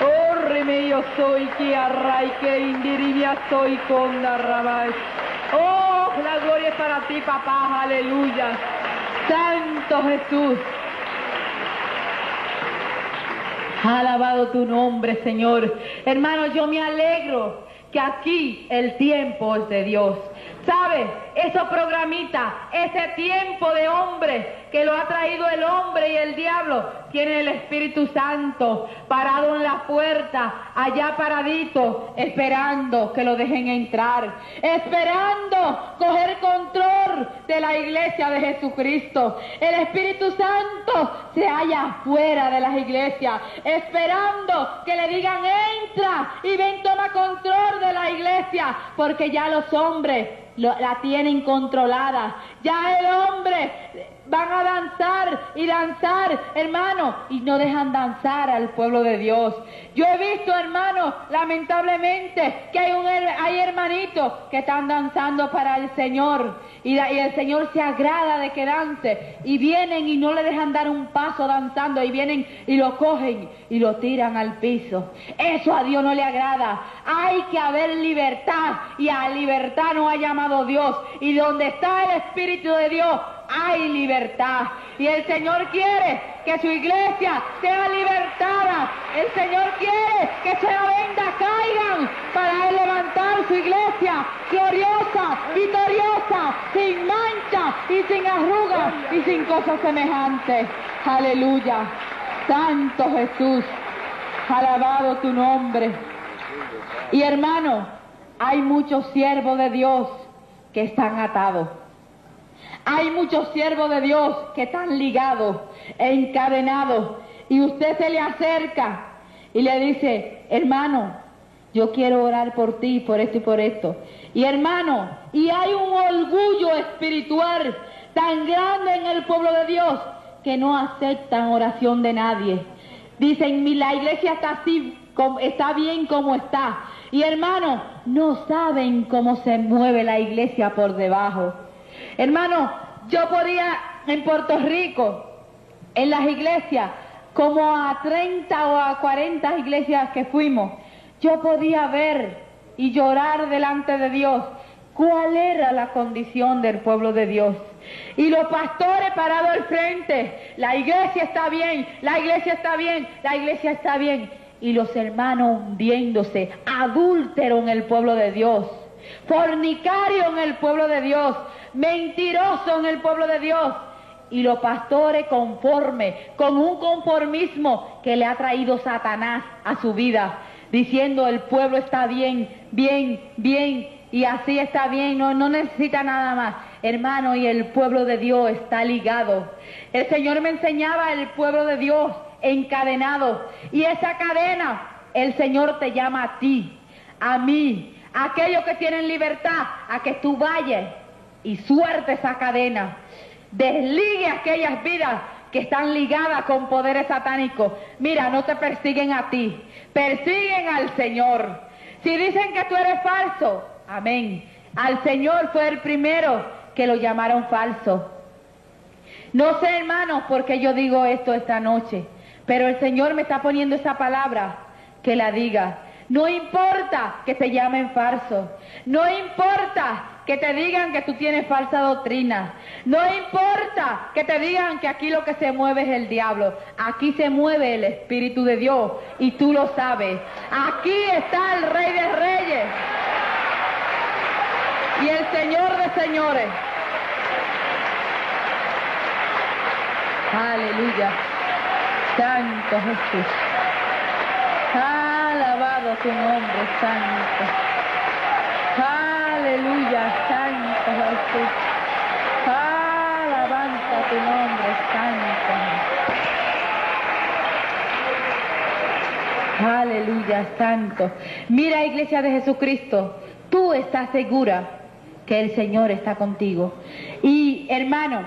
C: Oh, remeyo soy kia raike indirinia soy konda rabai. Oh, la gloria es para ti, papá. Aleluya. Santo Jesús. Alabado tu nombre, Señor. Hermano, yo me alegro que aquí el tiempo es de Dios. ¿Sabe? Esos programitas, ese tiempo de hombre que lo ha traído el hombre y el diablo, tiene el Espíritu Santo parado en la puerta, allá paradito, esperando que lo dejen entrar, esperando coger control de la iglesia de Jesucristo. El Espíritu Santo se halla fuera de las iglesias, esperando que le digan, entra y ven, toma control de la iglesia, porque ya los hombres la tienen controlada. Ya el hombre van a danzar y danzar, hermano, y no dejan danzar al pueblo de Dios. Yo he visto, hermano, lamentablemente, que hay hermanitos que están danzando para el Señor, y el Señor se agrada de que dance, y vienen y no le dejan dar un paso danzando, y vienen y lo cogen y lo tiran al piso. Eso a Dios no le agrada. Hay que haber libertad, y a libertad nos ha llamado Dios, y donde está el Espíritu de Dios hay libertad, y el Señor quiere que su iglesia sea libertada. El Señor quiere que sea vendas caigan para Él levantar su iglesia gloriosa, victoriosa, sin mancha y sin arrugas y sin cosas semejantes. Aleluya. Santo Jesús, alabado tu nombre. Y hermano, hay muchos siervos de Dios que están atados. Hay muchos siervos de Dios que están ligados, encadenados, y usted se le acerca y le dice, hermano, yo quiero orar por ti, por esto y por esto. Y hermano, y hay un orgullo espiritual tan grande en el pueblo de Dios que no aceptan oración de nadie. Dicen, la iglesia está así, está bien como está. Y hermano, no saben cómo se mueve la iglesia por debajo. Hermano, yo podía en Puerto Rico, en las iglesias, como a 30 o a 40 iglesias que fuimos, yo podía ver y llorar delante de Dios cuál era la condición del pueblo de Dios. Y los pastores parados al frente, la iglesia está bien, la iglesia está bien, la iglesia está bien. Y los hermanos hundiéndose, adúltero en el pueblo de Dios, fornicario en el pueblo de Dios, mentiroso en el pueblo de Dios. Y los pastores conformes, con un conformismo que le ha traído Satanás a su vida, diciendo el pueblo está bien, bien, bien, y así está bien, no necesita nada más. Hermano, y el pueblo de Dios está ligado. El Señor me enseñaba el pueblo de Dios encadenado, y esa cadena el Señor te llama a ti, a mí, a aquellos que tienen libertad, a que tú vayas y suelte esa cadena, desligue aquellas vidas que están ligadas con poderes satánicos. Mira, no te persiguen a ti, persiguen al Señor. Si dicen que tú eres falso, amén, al Señor fue el primero que lo llamaron falso. No sé, hermanos, por qué yo digo esto esta noche, pero el Señor me está poniendo esa palabra que la diga. No importa que te llamen falso, no importa que te digan que tú tienes falsa doctrina, no importa que te digan que aquí lo que se mueve es el diablo, aquí se mueve el Espíritu de Dios y tú lo sabes. Aquí está el Rey de Reyes y el Señor de señores. Aleluya. Santo Jesús. Alabado tu nombre, santo. Aleluya, santo Jesús. Alabanza tu nombre, santo. Aleluya, santo. Mira, iglesia de Jesucristo, tú estás segura que el Señor está contigo. Y hermano,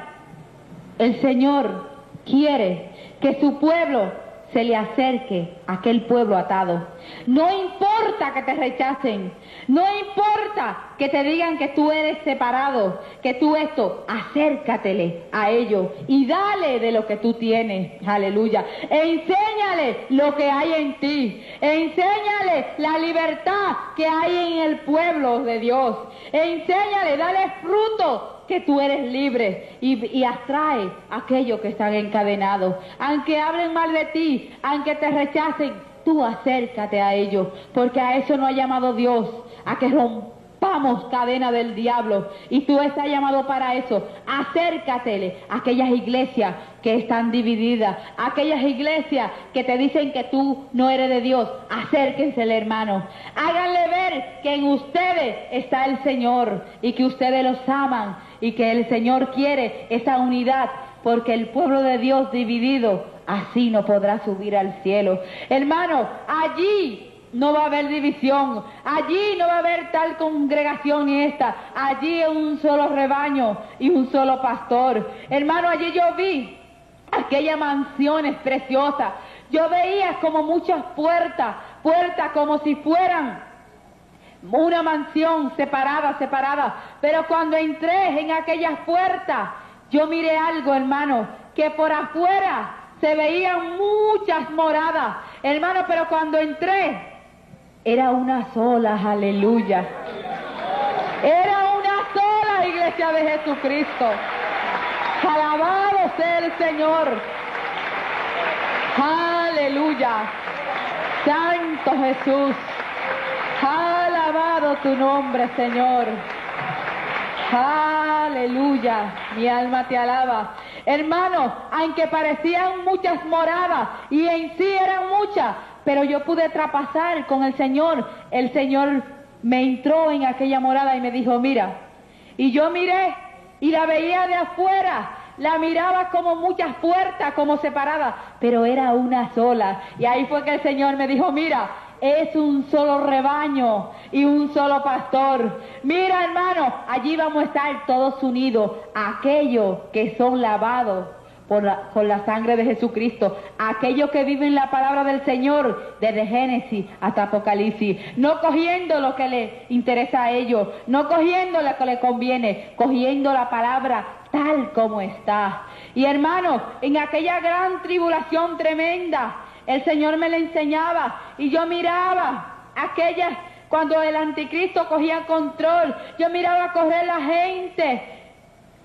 C: el Señor quiere que su pueblo se le acerque a aquel pueblo atado. No importa que te rechacen, no importa que te digan que tú eres separado, que tú esto, acércatele a ellos y dale de lo que tú tienes, aleluya. Enséñale lo que hay en ti, enséñale la libertad que hay en el pueblo de Dios, enséñale, dale fruto que tú eres libre y atrae a aquellos que están encadenados. Aunque hablen mal de ti, aunque te rechacen, tú acércate a ellos, porque a eso no ha llamado Dios, a que rompamos cadena del diablo, y tú estás llamado para eso. Acércatele a aquellas iglesias que están divididas, a aquellas iglesias que te dicen que tú no eres de Dios. Acérquensele, hermano, háganle ver que en ustedes está el Señor y que ustedes los aman y que el Señor quiere esa unidad, porque el pueblo de Dios dividido así no podrá subir al cielo. Hermano, allí no va a haber división, allí no va a haber tal congregación ni esta, allí es un solo rebaño y un solo pastor. Hermano, allí yo vi aquellas mansiones preciosas, yo veía como muchas puertas como si fueran una mansión separada, pero cuando entré en aquellas puertas, yo miré algo, hermano, que por afuera se veían muchas moradas, hermano, pero cuando entré, era una sola, aleluya. Era una sola iglesia de Jesucristo. Alabado sea el Señor. Aleluya. Santo Jesús. Alabado tu nombre, Señor. Aleluya. Mi alma te alaba. Hermano, aunque parecían muchas moradas, y en sí eran muchas, pero yo pude traspasar con el Señor. El Señor me entró en aquella morada y me dijo, mira. Y yo miré y la veía de afuera. La miraba como muchas puertas, como separadas, pero era una sola. Y ahí fue que el Señor me dijo, mira, es un solo rebaño y un solo pastor. Mira, hermano, allí vamos a estar todos unidos, aquellos que son lavados con la sangre de Jesucristo, aquellos que viven la palabra del Señor desde Génesis hasta Apocalipsis, no cogiendo lo que les interesa a ellos, no cogiendo lo que les conviene, cogiendo la palabra tal como está. Y hermano, en aquella gran tribulación tremenda, el Señor me la enseñaba y yo miraba aquella, cuando el anticristo cogía control, yo miraba correr la gente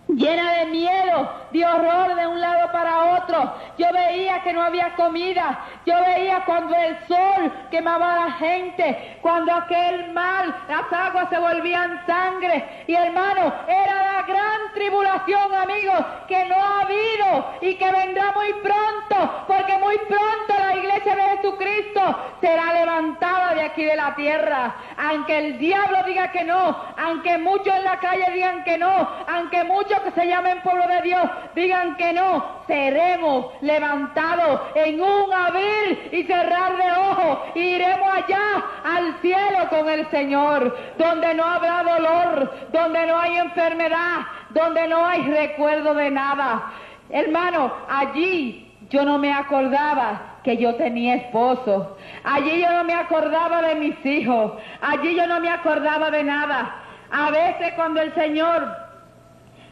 C: llena de miedo, de horror de un lado para otro. Yo veía que no había comida, yo veía cuando el sol quemaba a la gente, cuando aquel mal, las aguas se volvían sangre. Y hermano, era la gran tribulación, amigos, que no ha habido y que vendrá muy pronto, porque muy pronto la iglesia de Jesucristo será levantada de aquí de la tierra. Aunque el diablo diga que no, aunque muchos en la calle digan que no, aunque muchos que se llamen pueblo de Dios digan que no, seremos levantados en un abrir y cerrar de ojos y iremos allá al cielo con el Señor, donde no habrá dolor, donde no hay enfermedad, donde no hay recuerdo de nada. Hermano, allí yo no me acordaba que yo tenía esposo, allí yo no me acordaba de mis hijos, allí yo no me acordaba de nada. A veces cuando el Señor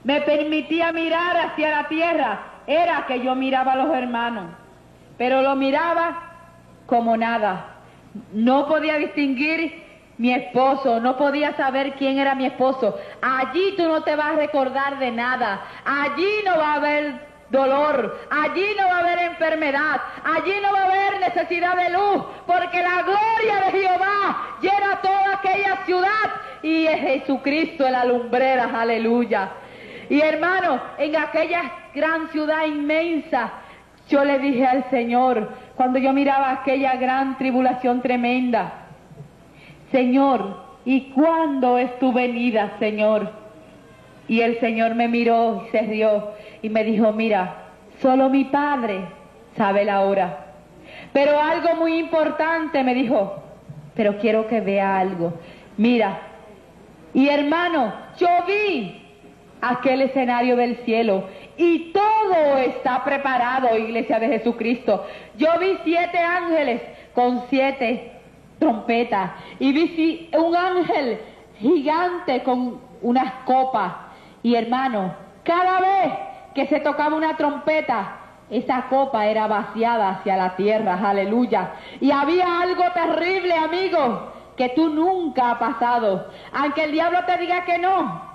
C: me permitía mirar hacia la tierra, era que yo miraba a los hermanos, pero lo miraba como nada. No podía distinguir mi esposo, no podía saber quién era mi esposo. Allí tú no te vas a recordar de nada, allí no va a haber dolor, allí no va a haber enfermedad, allí no va a haber necesidad de luz, porque la gloria de Jehová llena toda aquella ciudad y es Jesucristo en la lumbrera, aleluya. Y hermano, en aquella gran ciudad inmensa, yo le dije al Señor, cuando yo miraba aquella gran tribulación tremenda, Señor, ¿y cuándo es tu venida, Señor? Y el Señor me miró y se rió y me dijo, mira, solo mi Padre sabe la hora. Pero algo muy importante me dijo, pero quiero que vea algo. Mira, y hermano, yo vi aquel escenario del cielo y todo está preparado, iglesia de Jesucristo. Yo vi 7 ángeles con 7 trompetas y vi un ángel gigante con unas copas. Y hermano, cada vez que se tocaba una trompeta, esa copa era vaciada hacia la tierra, aleluya. Y había algo terrible, amigo, que tú nunca has pasado. Aunque el diablo te diga que no,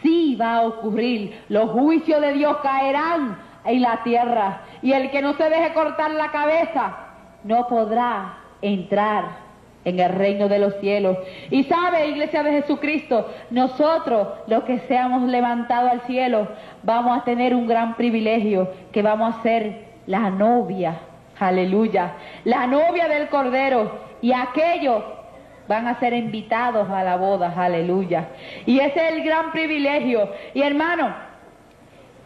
C: sí va a ocurrir. Los juicios de Dios caerán en la tierra. Y el que no se deje cortar la cabeza no podrá entrar en el reino de los cielos. Y sabe, iglesia de Jesucristo, nosotros, los que seamos levantados al cielo, vamos a tener un gran privilegio, que vamos a ser la novia, aleluya, la novia del Cordero, y aquellos van a ser invitados a la boda, aleluya. Y ese es el gran privilegio. Y hermano,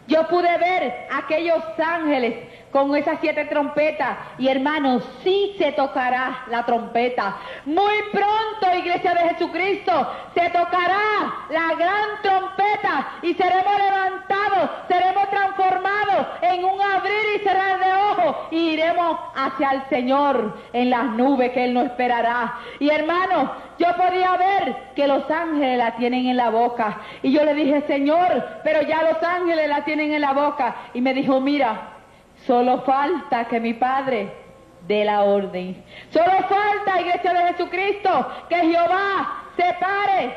C: yo pude ver aquellos ángeles con esas 7 trompetas, y hermanos, sí se tocará la trompeta. Muy pronto, iglesia de Jesucristo, se tocará la gran trompeta y seremos levantados, seremos transformados en un abrir y cerrar de ojos y iremos hacia el Señor en las nubes que Él nos esperará. Y hermanos, yo podía ver que los ángeles la tienen en la boca, y yo le dije, Señor, pero ya los ángeles la tienen en la boca. Y me dijo, mira, solo falta que mi Padre dé la orden. Solo falta, iglesia de Jesucristo, que Jehová se pare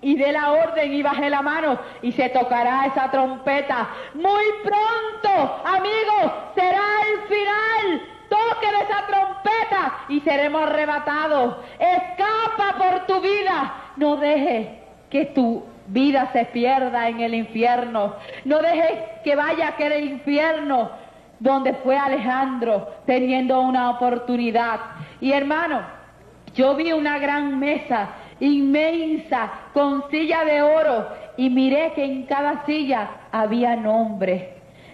C: y dé la orden y baje la mano y se tocará esa trompeta. Muy pronto, amigos, será el final. Toque de esa trompeta y seremos arrebatados. Escapa por tu vida. No dejes que tu vida se pierda en el infierno. No dejes que vaya a aquel infierno donde fue Alejandro teniendo una oportunidad. Y hermano, yo vi una gran mesa inmensa con silla de oro y miré que en cada silla había nombres.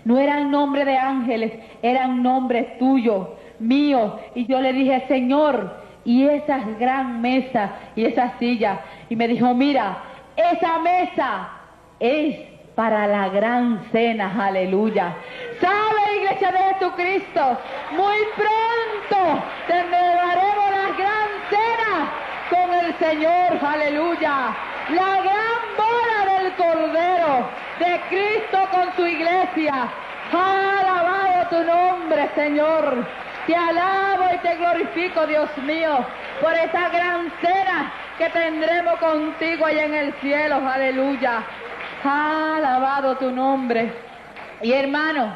C: No eran nombres de ángeles, eran nombres tuyos, míos. Y yo le dije, Señor, y esa gran mesa y esa silla. Y me dijo, mira, esa mesa es para la gran cena, aleluya. ¿Sabe, iglesia de Jesucristo? Muy pronto celebraremos la gran cena con el Señor, aleluya. La gran boda del Cordero, de Cristo con su iglesia. Alabado tu nombre, Señor. Te alabo y te glorifico, Dios mío, por esa gran cena que tendremos contigo allá en el cielo. Aleluya. Alabado tu nombre. Y hermano,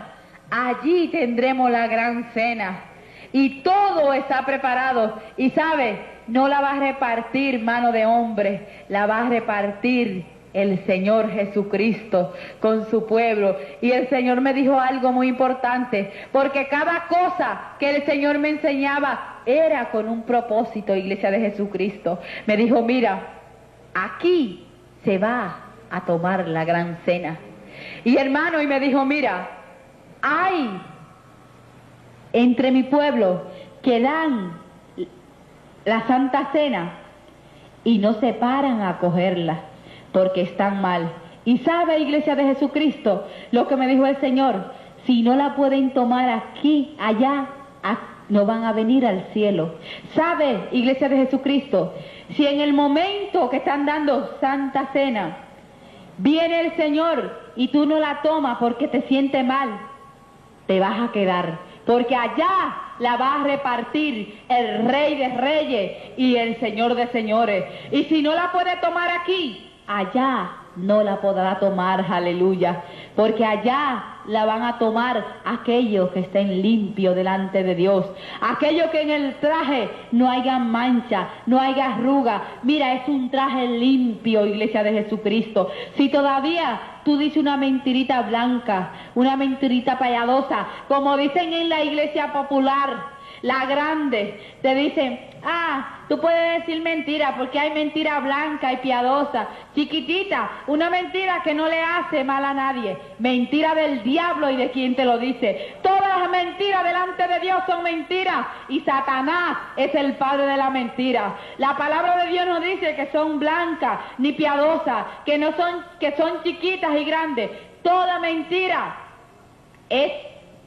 C: allí tendremos la gran cena. Y todo está preparado. Y sabe, no la va a repartir mano de hombre, la va a repartir el Señor Jesucristo con su pueblo. Y el Señor me dijo algo muy importante, porque cada cosa que el Señor me enseñaba era con un propósito, iglesia de Jesucristo. Me dijo, mira, aquí se va a tomar la gran cena. Y hermano, y me dijo, mira, hay entre mi pueblo que dan la Santa Cena y no se paran a cogerla porque están mal. Y sabe, iglesia de Jesucristo, lo que me dijo el Señor, si no la pueden tomar aquí, allá, no van a venir al cielo. Sabe, iglesia de Jesucristo, si en el momento que están dando Santa Cena, viene el Señor y tú no la tomas porque te sientes mal, te vas a quedar, porque allá la va a repartir el Rey de Reyes y el Señor de Señores. Y si no la puede tomar aquí, allá no la podrá tomar, aleluya, porque allá la van a tomar aquellos que estén limpios delante de Dios, aquellos que en el traje no haya mancha, no haya arruga. Mira, es un traje limpio, iglesia de Jesucristo. Si todavía tú dices una mentirita blanca, una mentirita piadosa, como dicen en la iglesia popular, la grande, te dicen, tú puedes decir mentira porque hay mentira blanca y piadosa. Chiquitita, una mentira que no le hace mal a nadie. Mentira del diablo y de quien te lo dice. Todas las mentiras delante de Dios son mentiras y Satanás es el padre de la mentira. La palabra de Dios nos dice que son blancas ni piadosas, que son chiquitas y grandes. Toda mentira es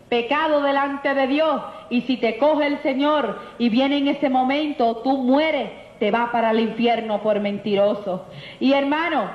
C: pecado delante de Dios, y si te coge el Señor y viene en ese momento, tú mueres, te vas para el infierno por mentiroso. Y hermano,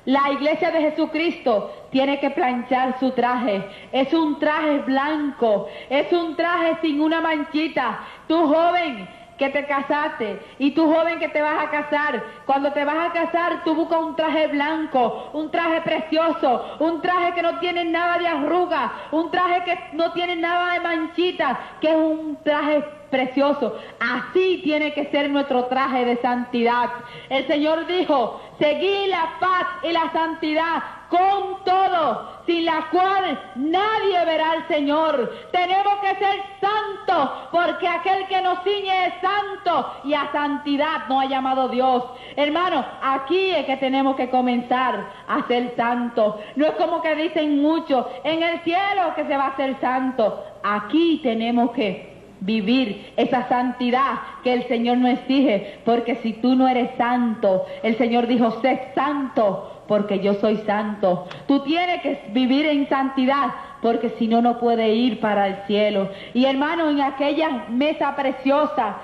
C: la iglesia de Jesucristo tiene que planchar su traje. Es un traje blanco, es un traje sin una manchita. Tú joven que te casaste y tú joven que te vas a casar, cuando te vas a casar tú buscas un traje blanco, un traje precioso, un traje que no tiene nada de arruga, un traje que no tiene nada de manchita, que es un traje precioso. Así tiene que ser nuestro traje de santidad. El Señor dijo, seguid la paz y la santidad con todo, sin la cual nadie verá al Señor. Tenemos que ser santos, porque aquel que nos ciñe es santo, y a santidad nos ha llamado Dios. Hermano, aquí es que tenemos que comenzar a ser santos. No es como que dicen muchos, en el cielo que se va a ser santo. Aquí tenemos que vivir esa santidad que el Señor nos exige, porque si tú no eres santo, el Señor dijo, sé santo porque yo soy santo. Tú tienes que vivir en santidad, porque si no, no puedes ir para el cielo. Y hermano, en aquella mesa preciosa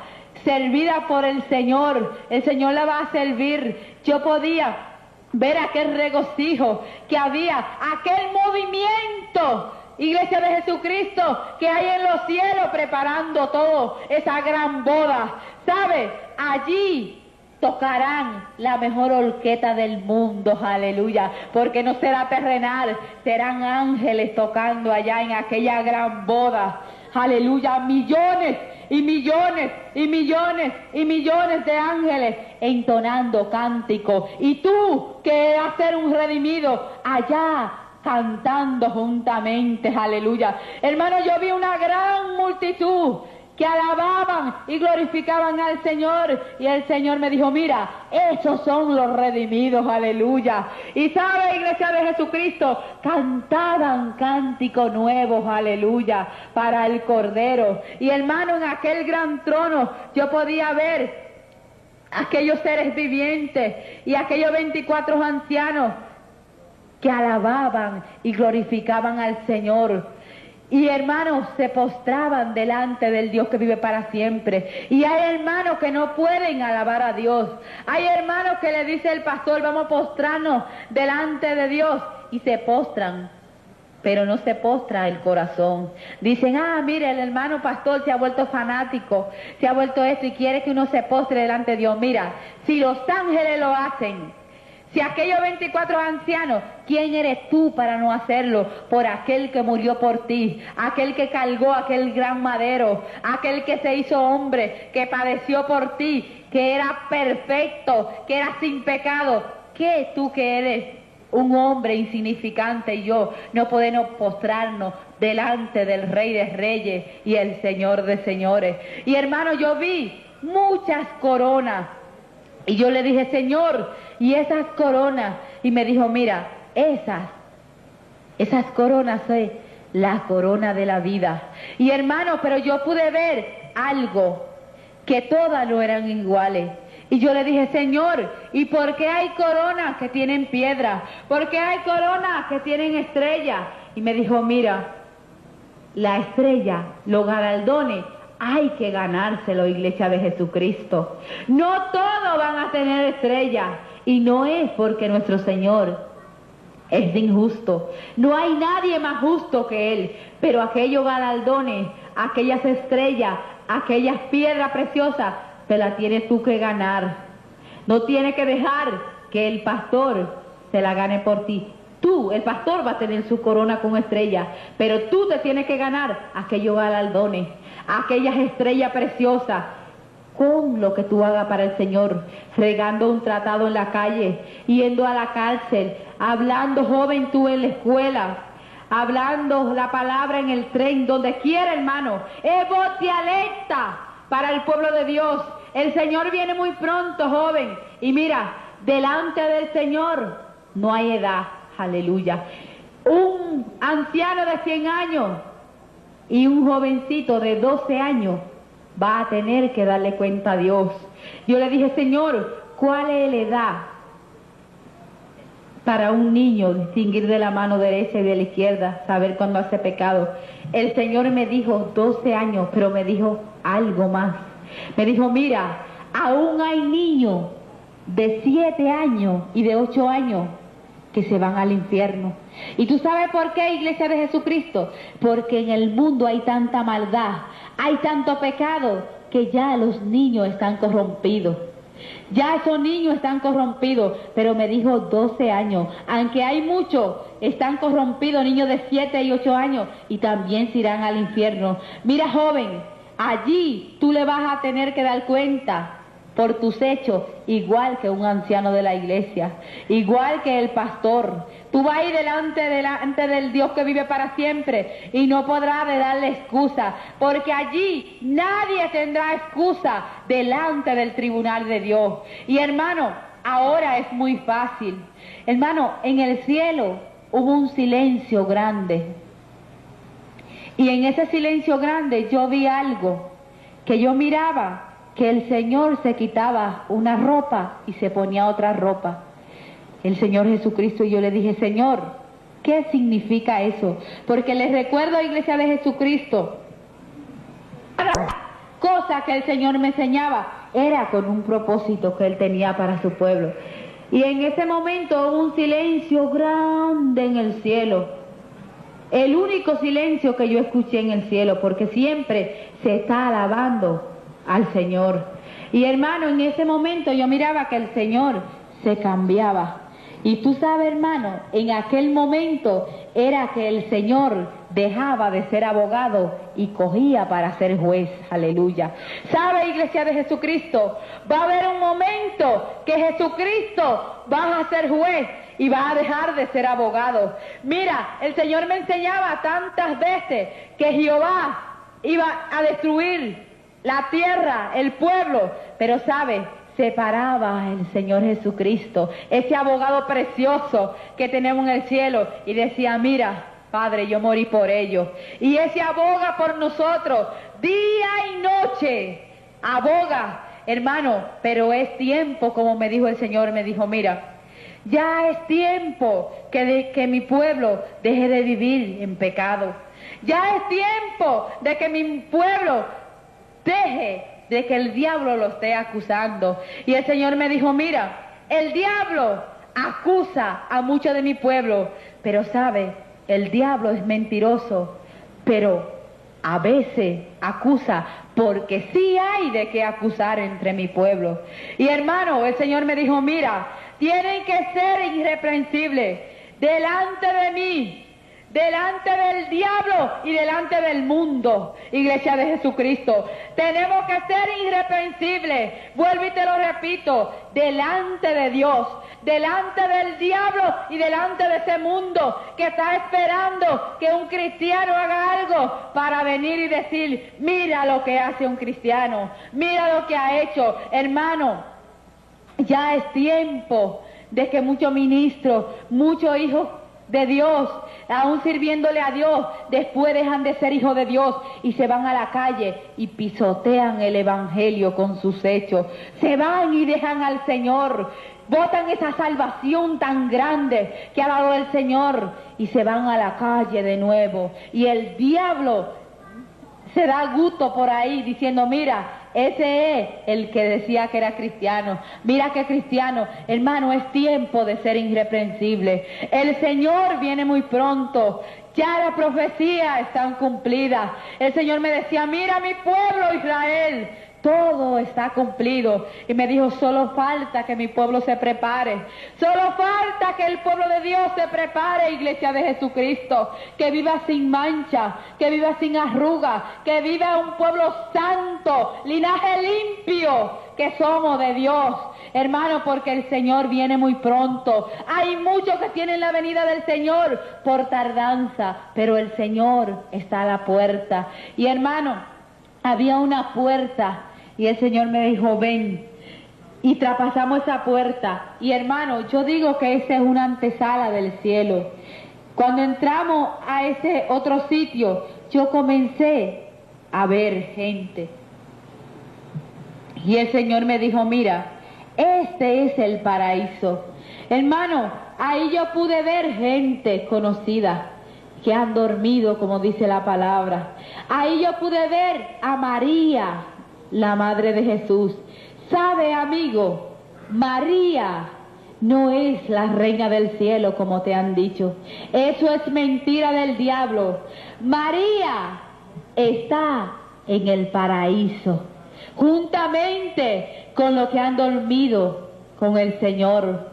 C: servida por el Señor la va a servir. Yo podía ver aquel regocijo que había, aquel movimiento, iglesia de Jesucristo, que hay en los cielos preparando todo, esa gran boda. ¿Sabe? Allí tocarán la mejor orquesta del mundo, aleluya, porque no será terrenal, serán ángeles tocando allá en aquella gran boda, aleluya, millones y millones y millones y millones de ángeles entonando cánticos, y tú que vas a ser un redimido allá cantando juntamente, aleluya. Hermano, yo vi una gran multitud que alababan y glorificaban al Señor, y el Señor me dijo, mira, esos son los redimidos, aleluya. Y sabe, iglesia de Jesucristo, cantaban cánticos nuevos, aleluya, para el Cordero. Y hermano, en aquel gran trono yo podía ver aquellos seres vivientes y aquellos 24 ancianos que alababan y glorificaban al Señor.
B: Y hermanos se postraban delante del Dios que vive para siempre. Y hay hermanos que no pueden alabar a Dios. Hay hermanos que le dice el pastor, vamos a postrarnos delante de Dios. Y se postran, pero no se postra el corazón. Dicen, mire, el hermano pastor se ha vuelto fanático, se ha vuelto esto y quiere que uno se postre delante de Dios. Mira, si los ángeles lo hacen, si aquellos 24 ancianos, ¿quién eres tú para no hacerlo? Por aquel que murió por ti, aquel que cargó aquel gran madero, aquel que se hizo hombre, que padeció por ti, que era perfecto, que era sin pecado. ¿Qué tú que eres un hombre insignificante y yo no podemos postrarnos delante del Rey de Reyes y el Señor de Señores? Y hermano, yo vi muchas coronas. Y yo le dije, Señor, ¿y esas coronas? Y me dijo, mira, esas coronas es la corona de la vida. Y hermano, pero yo pude ver algo, que todas no eran iguales. Y yo le dije, Señor, ¿y por qué hay coronas que tienen piedra? ¿Por qué hay coronas que tienen estrellas? Y me dijo, mira, la estrella, los galardones, hay que ganárselo, Iglesia de Jesucristo. No todos van a tener estrellas. Y no es porque nuestro Señor es injusto. No hay nadie más justo que Él. Pero aquellos galardones, aquellas estrellas, aquellas piedras preciosas, te las tienes tú que ganar. No tienes que dejar que el pastor se la gane por ti. Tú, el pastor va a tener su corona con estrellas, pero tú te tienes que ganar aquellos galardones, aquellas estrellas preciosas, con lo que tú hagas para el Señor, regando un tratado en la calle, yendo a la cárcel, hablando joven tú en la escuela, hablando la palabra en el tren, donde quiera, hermano. Es voz de alerta para el pueblo de Dios. El Señor viene muy pronto, joven. Y mira, delante del Señor no hay edad. Aleluya. Un anciano de 100 años y un jovencito de 12 años va a tener que darle cuenta a Dios. Yo le dije, Señor, ¿cuál es la edad para un niño distinguir de la mano derecha y de la izquierda, saber cuándo hace pecado? El Señor me dijo 12 años, pero me dijo algo más. Me dijo, mira, aún hay niños de 7 años y de 8 años que se van al infierno. ¿Y tú sabes por qué, Iglesia de Jesucristo? Porque en el mundo hay tanta maldad, hay tanto pecado, que ya los niños están corrompidos. Ya esos niños están corrompidos, pero me dijo 12 años. Aunque hay muchos, están corrompidos, niños de 7 y 8 años, y también se irán al infierno. Mira, joven, allí tú le vas a tener que dar cuenta por tus hechos, igual que un anciano de la iglesia, igual que el pastor. Tú vas a ir delante del Dios que vive para siempre y no podrás de darle excusa, porque allí nadie tendrá excusa delante del tribunal de Dios. Y hermano, ahora es muy fácil. Hermano, en el cielo hubo un silencio grande. Y en ese silencio grande yo vi algo que yo miraba, que el Señor se quitaba una ropa y se ponía otra ropa. El Señor Jesucristo, y yo le dije, Señor, ¿qué significa eso? Porque les recuerdo, Iglesia de Jesucristo, cada cosa que el Señor me enseñaba era con un propósito que Él tenía para su pueblo. Y en ese momento hubo un silencio grande en el cielo. El único silencio que yo escuché en el cielo, porque siempre se está alabando al Señor. Y hermano, en ese momento yo miraba que el Señor se cambiaba. Y tú sabes, hermano, en aquel momento era que el Señor dejaba de ser abogado y cogía para ser juez. Aleluya. ¿Sabe, Iglesia de Jesucristo? Va a haber un momento que Jesucristo va a ser juez y va a dejar de ser abogado. Mira, el Señor me enseñaba tantas veces que Jehová iba a destruir la tierra, el pueblo, pero ¿sabe? Separaba el Señor Jesucristo, ese abogado precioso que tenemos en el cielo, y decía, mira, Padre, yo morí por ellos. Y ese aboga por nosotros, día y noche, aboga, hermano, pero es tiempo, como me dijo el Señor, me dijo, mira, Ya es tiempo que mi pueblo deje de vivir en pecado. Ya es tiempo de que mi pueblo deje de que el diablo lo esté acusando. Y el Señor me dijo, mira, el diablo acusa a muchos de mi pueblo, pero sabe, el diablo es mentiroso, pero a veces acusa porque sí hay de qué acusar entre mi pueblo. Y hermano, el Señor me dijo, mira, tienen que ser irreprensibles delante de mí, delante del diablo y delante del mundo, iglesia de Jesucristo. Tenemos que ser irreprensibles, vuelvo y te lo repito, delante de Dios, delante del diablo y delante de ese mundo que está esperando que un cristiano haga algo para venir y decir, mira lo que hace un cristiano, mira lo que ha hecho. Hermano, ya es tiempo de que muchos ministros, muchos hijos de Dios, aún sirviéndole a Dios, después dejan de ser hijos de Dios y se van a la calle y pisotean el evangelio con sus hechos. Se van y dejan al Señor, botan esa salvación tan grande que ha dado el Señor y se van a la calle de nuevo. Y el diablo se da gusto por ahí diciendo, mira, ese es el que decía que era cristiano. Mira qué cristiano. Hermano, es tiempo de ser irreprensible. El Señor viene muy pronto. Ya las profecías están cumplidas. El Señor me decía, mira mi pueblo Israel, todo está cumplido. Y me dijo, solo falta que mi pueblo se prepare. Solo falta que el pueblo de Dios se prepare, iglesia de Jesucristo. Que viva sin mancha, que viva sin arruga, que viva un pueblo santo, linaje limpio, que somos de Dios. Hermano, porque el Señor viene muy pronto. Hay muchos que tienen la venida del Señor por tardanza, pero el Señor está a la puerta. Y hermano, había una puerta y el Señor me dijo, ven. Y traspasamos esa puerta. Y hermano, yo digo que esa es una antesala del cielo. Cuando entramos a ese otro sitio, yo comencé a ver gente. Y el Señor me dijo, mira, este es el paraíso. Hermano, ahí yo pude ver gente conocida que han dormido, como dice la palabra. Ahí yo pude ver a María, la madre de Jesús. ¿Sabe, amigo? María no es la reina del cielo, como te han dicho. Eso es mentira del diablo. María está en el paraíso, juntamente con los que han dormido con el Señor.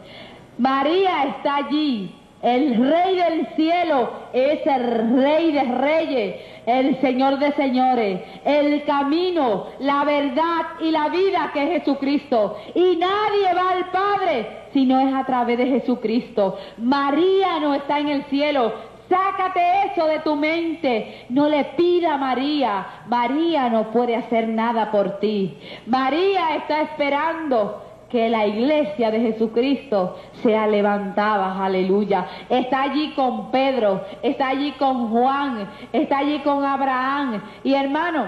B: María está allí. El Rey del cielo es el Rey de reyes, el Señor de señores, el camino, la verdad y la vida que es Jesucristo. Y nadie va al Padre si no es a través de Jesucristo. María no está en el cielo. Sácate eso de tu mente. No le pida a María. María no puede hacer nada por ti. María está esperando que la iglesia de Jesucristo sea levantada, aleluya. Está allí con Pedro, está allí con Juan, está allí con Abraham. Y hermano,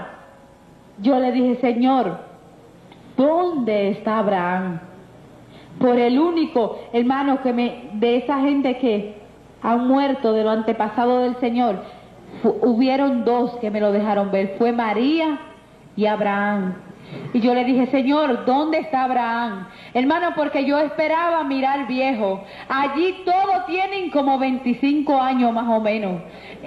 B: yo le dije, Señor, ¿dónde está Abraham? Por el único, hermano, de esa gente que han muerto de lo antepasado del Señor, hubieron dos que me lo dejaron ver, fue María y Abraham. Y yo le dije, Señor, ¿dónde está Abraham? Hermano, porque yo esperaba mirar viejo. Allí todos tienen como 25 años más o menos.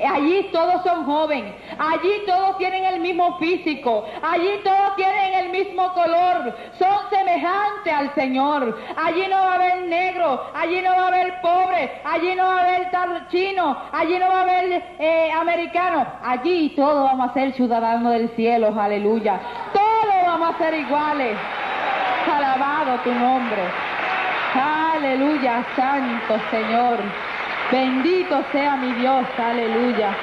B: Allí todos son jóvenes. Allí todos tienen el mismo físico. Allí todos tienen el mismo color. Son semejantes al Señor. Allí no va a haber negro. Allí no va a haber pobre. Allí no va a haber tal chino. Allí no va a haber americano. Allí todos vamos a ser ciudadanos del cielo. Aleluya. Todos vamos a ser iguales. Alabado tu nombre. Aleluya, santo Señor. Bendito sea mi Dios. Aleluya.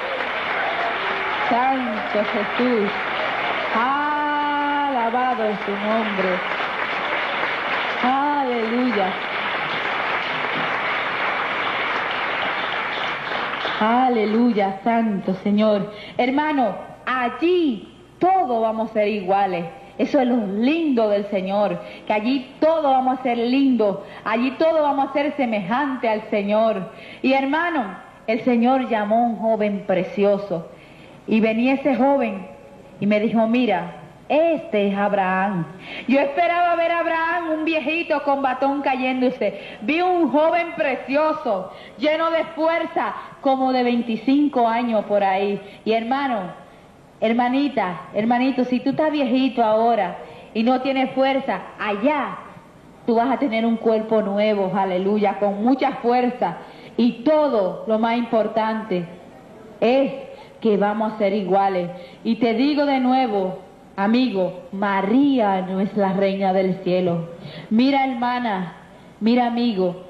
B: Santo Jesús. Alabado es tu nombre. Aleluya. Aleluya, santo Señor. Hermano, allí todos vamos a ser iguales. Eso es lo lindo del Señor, que allí todo vamos a ser lindo, allí todo vamos a ser semejante al Señor. Y hermano, el Señor llamó a un joven precioso, y venía ese joven y me dijo, mira, este es Abraham. Yo esperaba ver a Abraham, un viejito con batón cayéndose. Vi un joven precioso, lleno de fuerza, como de 25 años por ahí. Y hermano, hermanita, hermanito, si tú estás viejito ahora y no tienes fuerza, allá tú vas a tener un cuerpo nuevo, aleluya, con mucha fuerza. Y todo, lo más importante, es que vamos a ser iguales. Y te digo de nuevo, amigo, María no es la reina del cielo. Mira, hermana, mira, amigo,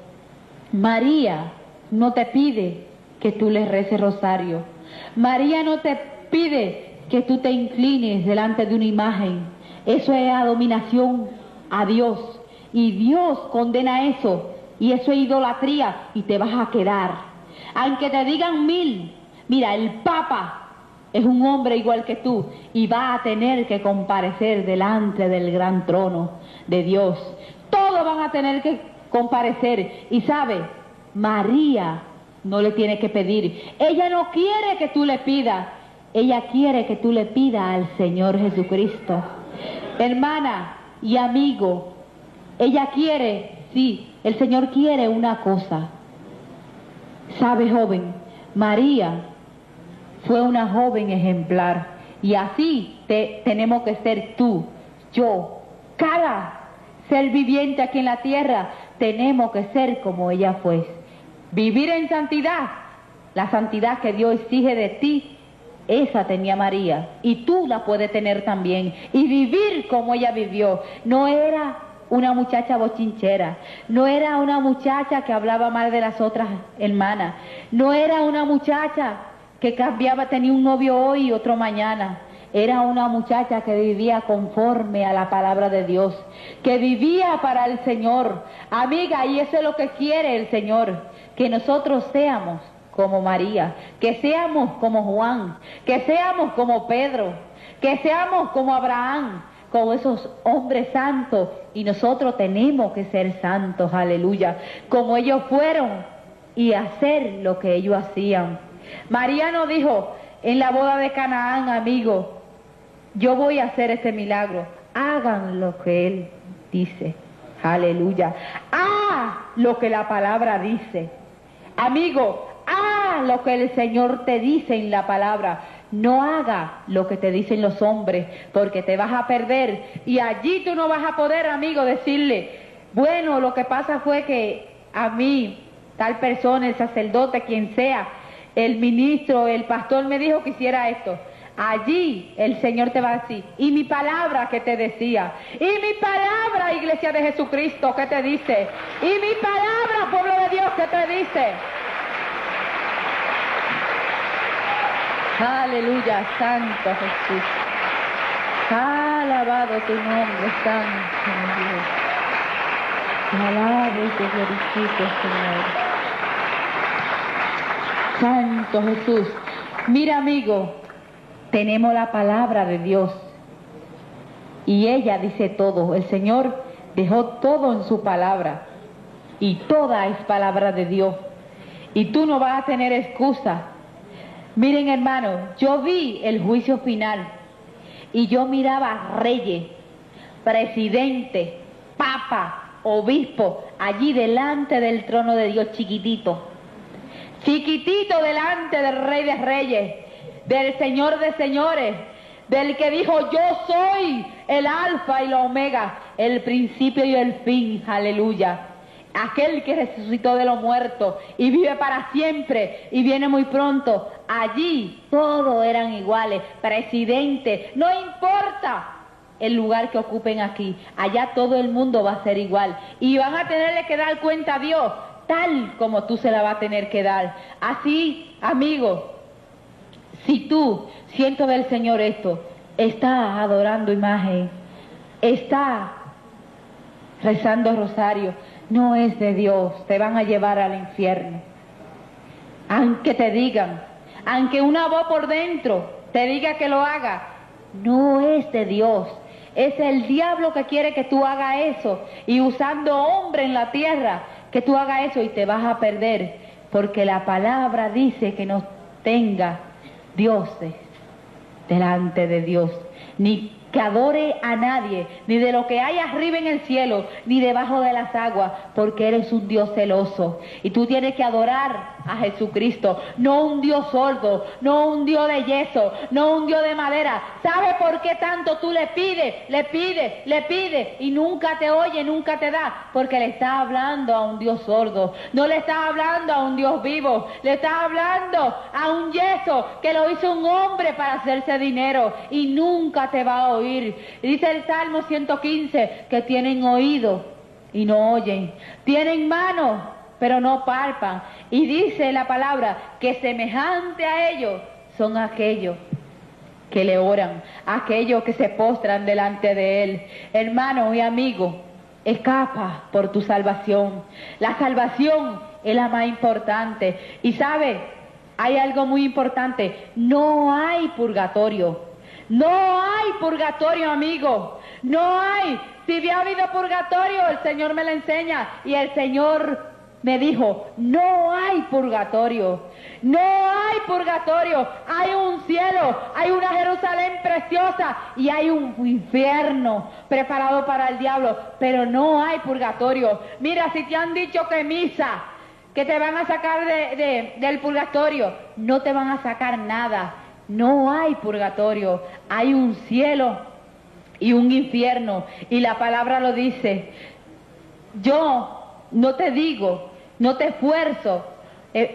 B: María no te pide que tú le reces rosario. María no te pide que tú te inclines delante de una imagen. Eso es abominación a Dios. Y Dios condena eso. Y eso es idolatría. Y te vas a quedar. Aunque te digan 1000. Mira, el Papa es un hombre igual que tú y va a tener que comparecer delante del gran trono de Dios. Todos van a tener que comparecer. Y sabe, María no le tiene que pedir. Ella no quiere que tú le pidas. Ella quiere que tú le pidas al Señor Jesucristo. Hermana y amigo, ella quiere, sí, el Señor quiere una cosa. Sabe, joven, María fue una joven ejemplar, y así tenemos que ser tú, yo, cada ser viviente aquí en la tierra, tenemos que ser como ella fue. Vivir en santidad, la santidad que Dios exige de ti, esa tenía María, y tú la puedes tener también, y vivir como ella vivió. No era una muchacha bochinchera, no era una muchacha que hablaba mal de las otras hermanas, no era una muchacha que cambiaba, tenía un novio hoy y otro mañana. Era una muchacha que vivía conforme a la palabra de Dios, que vivía para el Señor. Amiga, y eso es lo que quiere el Señor, que nosotros seamos como María, que seamos como Juan, que seamos como Pedro, que seamos como Abraham, como esos hombres santos. Y nosotros tenemos que ser santos, aleluya, como ellos fueron, y hacer lo que ellos hacían. María no dijo en la boda de Canaán, amigo, yo voy a hacer este milagro. Hagan lo que Él dice. Aleluya. Lo que la palabra dice. Amigo, lo que el Señor te dice en la palabra. No haga lo que te dicen los hombres, porque te vas a perder. Y allí tú no vas a poder, amigo, decirle, bueno, lo que pasa fue que a mí, tal persona, el sacerdote, quien sea, el ministro, el pastor me dijo que hiciera esto. Allí el Señor te va a decir, y mi palabra que te decía, y mi palabra, iglesia de Jesucristo, que te dice, y mi palabra, pueblo de Dios, que te dice. Aleluya, santo Jesús. Alabado tu nombre, santo Dios. Alabo y te glorifico, Señor. Santo Jesús. Mira, amigo, tenemos la palabra de Dios y ella dice todo. El Señor dejó todo en su palabra y toda es palabra de Dios, y tú no vas a tener excusa. Miren, hermano, yo vi el juicio final y yo miraba reyes, presidentes, papa, obispo allí delante del trono de Dios, chiquitito delante del Rey de Reyes, del Señor de Señores, del que dijo, yo soy el Alfa y la Omega, el principio y el fin, aleluya. Aquel que resucitó de los muertos y vive para siempre y viene muy pronto. Allí todos eran iguales, presidentes, no importa el lugar que ocupen aquí, allá todo el mundo va a ser igual y van a tenerle que dar cuenta a Dios tal como tú se la vas a tener que dar. Así, amigo, si tú, siento del Señor esto, estás adorando imagen, estás rezando rosario, no es de Dios, te van a llevar al infierno. Aunque te digan, aunque una voz por dentro te diga que lo haga, no es de Dios. Es el diablo que quiere que tú hagas eso, y usando hombre en la tierra, que tú hagas eso y te vas a perder, porque la palabra dice que no tenga dioses delante de Dios, ni que adore a nadie, ni de lo que hay arriba en el cielo, ni debajo de las aguas, porque eres un Dios celoso. Y tú tienes que adorar a Jesucristo, no un Dios sordo, no un Dios de yeso, no un Dios de madera. ¿Sabe por qué tanto tú le pides, y nunca te oye, nunca te da? Porque le estás hablando a un Dios sordo, no le estás hablando a un Dios vivo, le estás hablando a un yeso que lo hizo un hombre para hacerse dinero, y nunca te va a oír. Dice el Salmo 115 que tienen oído y no oyen, tienen manos pero no palpan, y dice la palabra que semejante a ellos son aquellos que le oran, aquellos que se postran delante de él. Hermano y amigo, escapa por tu salvación. La salvación es la más importante. Y sabe, hay algo muy importante: no hay purgatorio. No hay purgatorio, amigo. No hay. Si había habido purgatorio, el Señor me lo enseña. Y el Señor me dijo, no hay purgatorio. No hay purgatorio. Hay un cielo, hay una Jerusalén preciosa y hay un infierno preparado para el diablo. Pero no hay purgatorio. Mira, si te han dicho que misa, que te van a sacar del purgatorio, no te van a sacar nada. No hay purgatorio, hay un cielo y un infierno, y la palabra lo dice. Yo no te digo, no te esfuerzo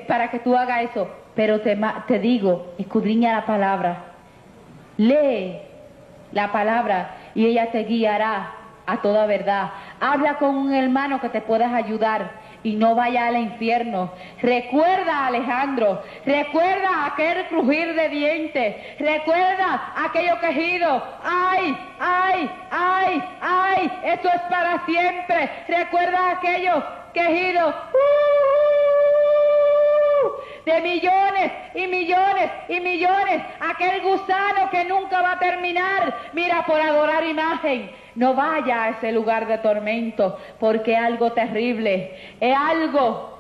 B: para que tú hagas eso, pero te digo, escudriña la palabra, lee la palabra y ella te guiará a toda verdad. Habla con un hermano que te pueda ayudar y no vaya al infierno. Recuerda, Alejandro, recuerda aquel crujir de dientes, recuerda aquello quejido, ay, ay, ay, ay, esto es para siempre. Recuerda aquello quejido, de millones y millones y millones, aquel gusano que nunca va a terminar, mira, por adorar imagen. No vaya a ese lugar de tormento, porque es algo terrible, es algo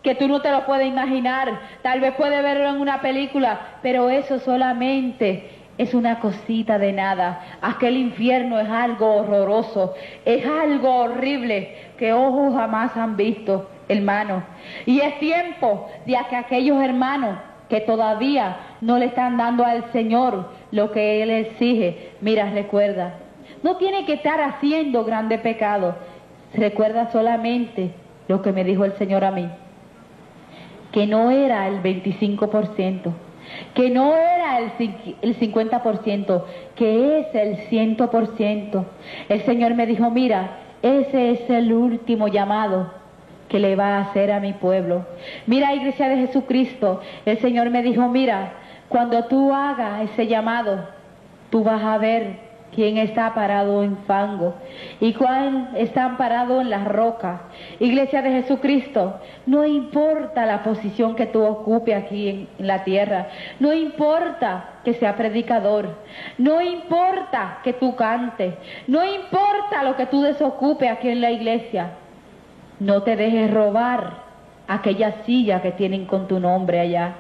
B: que tú no te lo puedes imaginar. Tal vez puedes verlo en una película, pero eso solamente es una cosita de nada. Aquel infierno es algo horroroso, es algo horrible que ojos jamás han visto, hermanos. Y es tiempo de que aquellos hermanos que todavía no le están dando al Señor lo que Él exige, mira, recuerda, no tiene que estar haciendo grandes pecados. Recuerda solamente lo que me dijo el Señor a mí, que no era el 25%, que no era el 50%, que es el 100%. El Señor me dijo, mira, ese es el último llamado que le va a hacer a mi pueblo. Mira, Iglesia de Jesucristo, el Señor me dijo, mira, cuando tú hagas ese llamado, tú vas a ver quién está parado en fango y cuál está parado en las rocas. Iglesia de Jesucristo, no importa la posición que tú ocupes aquí en la tierra, no importa que sea predicador, no importa que tú cantes, no importa lo que tú desocupes aquí en la iglesia, no te dejes robar aquella silla que tienen con tu nombre allá.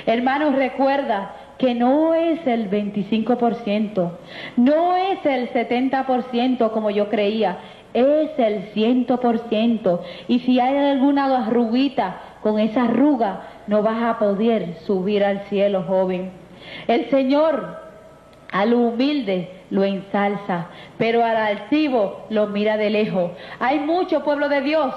B: Hermanos, recuerda que no es el 25%, no es el 70% como yo creía, es el 100%. Y si hay alguna arruguita, con esa arruga no vas a poder subir al cielo, joven. El Señor al humilde lo ensalza, pero al altivo lo mira de lejos. Hay mucho pueblo de Dios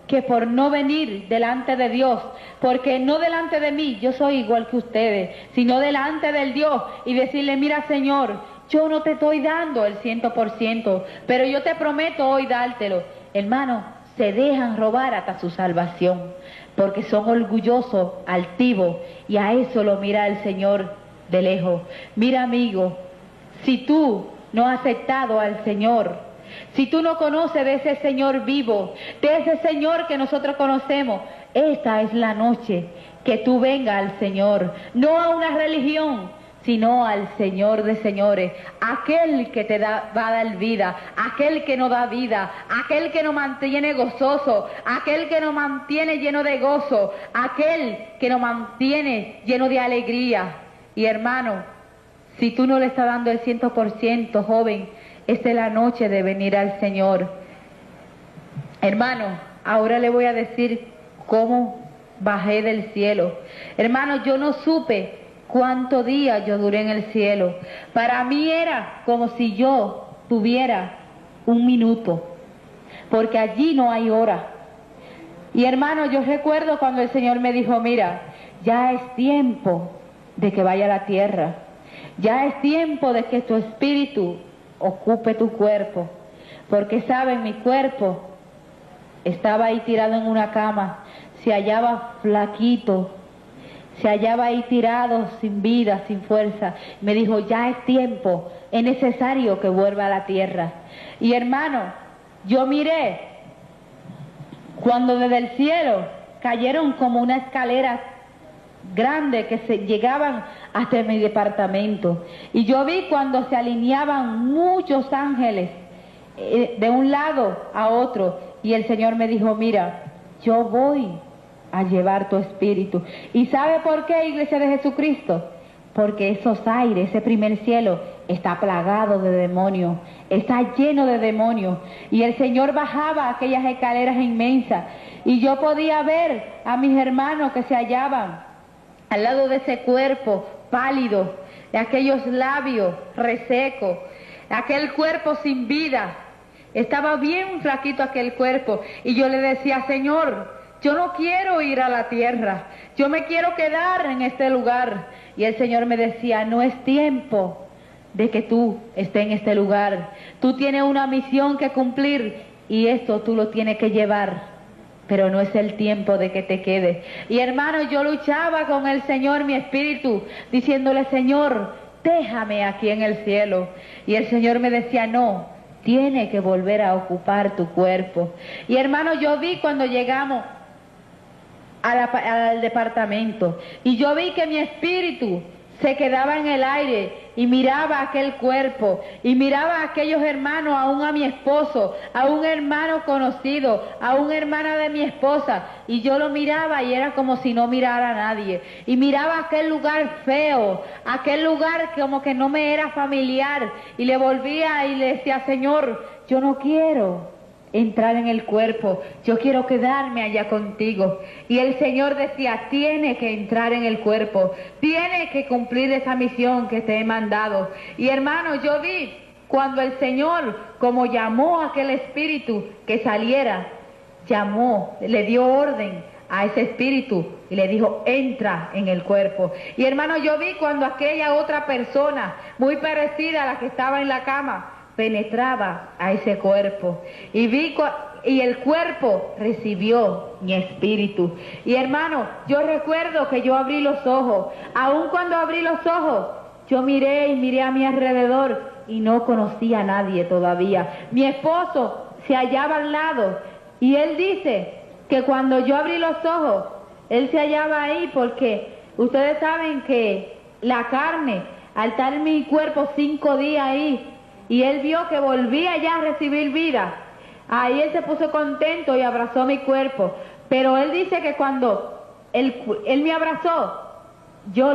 B: que por no venir delante de Dios, porque no delante de mí, yo soy igual que ustedes, sino delante del Dios y decirle, mira Señor, yo no te estoy dando el 100%, pero yo te prometo hoy dártelo. Hermano, se dejan robar hasta su salvación, porque son orgullosos, altivos, y a eso lo mira el Señor de lejos. Mira, amigo, si tú no has aceptado al Señor, si tú no conoces de ese Señor vivo, de ese Señor que nosotros conocemos, esta es la noche que tú vengas al Señor, no a una religión, sino al Señor de señores, aquel que te va a dar vida, aquel que nos da vida, aquel que nos mantiene gozoso, aquel que nos mantiene lleno de gozo, aquel que nos mantiene lleno de alegría. Y hermano, si tú no le estás dando el 100%, joven, esta es la noche de venir al Señor. Hermano, ahora le voy a decir cómo bajé del cielo. Hermano, yo no supe cuántos días yo duré en el cielo. Para mí era como si yo tuviera un minuto, porque allí no hay hora. Y hermano, yo recuerdo cuando el Señor me dijo, mira, ya es tiempo de que vaya a la tierra. Ya es tiempo de que tu espíritu ocupe tu cuerpo. Porque, ¿saben? Mi cuerpo estaba ahí tirado en una cama, se hallaba flaquito, se hallaba ahí tirado sin vida, sin fuerza. Me dijo, ya es tiempo, es necesario que vuelva a la tierra. Y hermano, yo miré cuando desde el cielo cayeron como una escalera grande que se llegaban hasta mi departamento. Y yo vi cuando se alineaban muchos ángeles de un lado a otro. Y el Señor me dijo, mira, yo voy a llevar tu espíritu. ¿Y sabe por qué, Iglesia de Jesucristo? Porque esos aires, ese primer cielo, está plagado de demonios, está lleno de demonios. Y el Señor bajaba aquellas escaleras inmensas. Y yo podía ver a mis hermanos que se hallaban al lado de ese cuerpo pálido, de aquellos labios resecos, aquel cuerpo sin vida. Estaba bien flaquito aquel cuerpo. Y yo le decía, Señor, yo no quiero ir a la tierra, yo me quiero quedar en este lugar. Y el Señor me decía, no es tiempo de que tú estés en este lugar. Tú tienes una misión que cumplir y esto tú lo tienes que llevar. Pero no es el tiempo de que te quedes. Y hermano, yo luchaba con el Señor, mi espíritu, diciéndole, Señor, déjame aquí en el cielo. Y el Señor me decía, no, tiene que volver a ocupar tu cuerpo. Y hermano, yo vi cuando llegamos al departamento, y yo vi que mi espíritu se quedaba en el aire y miraba aquel cuerpo y miraba a aquellos hermanos, aún a mi esposo, a un hermano conocido, a una hermana de mi esposa, y yo lo miraba y era como si no mirara a nadie. Y miraba aquel lugar feo, aquel lugar como que no me era familiar, y le volvía y le decía, Señor, yo no quiero entrar en el cuerpo, yo quiero quedarme allá contigo. Y el Señor decía, tiene que entrar en el cuerpo, tiene que cumplir esa misión que te he mandado. Y hermano, yo vi cuando el Señor, como llamó a aquel espíritu que saliera, llamó, le dio orden a ese espíritu y le dijo, entra en el cuerpo. Y hermano, yo vi cuando aquella otra persona, muy parecida a la que estaba en la cama, penetraba a ese cuerpo, y vi y el cuerpo recibió mi espíritu. Y hermano, yo recuerdo que yo abrí los ojos. Aun cuando abrí los ojos, yo miré y miré a mi alrededor y no conocía a nadie todavía. Mi esposo se hallaba al lado y él dice que cuando yo abrí los ojos, él se hallaba ahí porque ustedes saben que la carne, al estar en mi cuerpo 5 días ahí, y él vio que volvía ya a recibir vida, ahí él se puso contento y abrazó mi cuerpo. Pero él dice que cuando él me abrazó, yo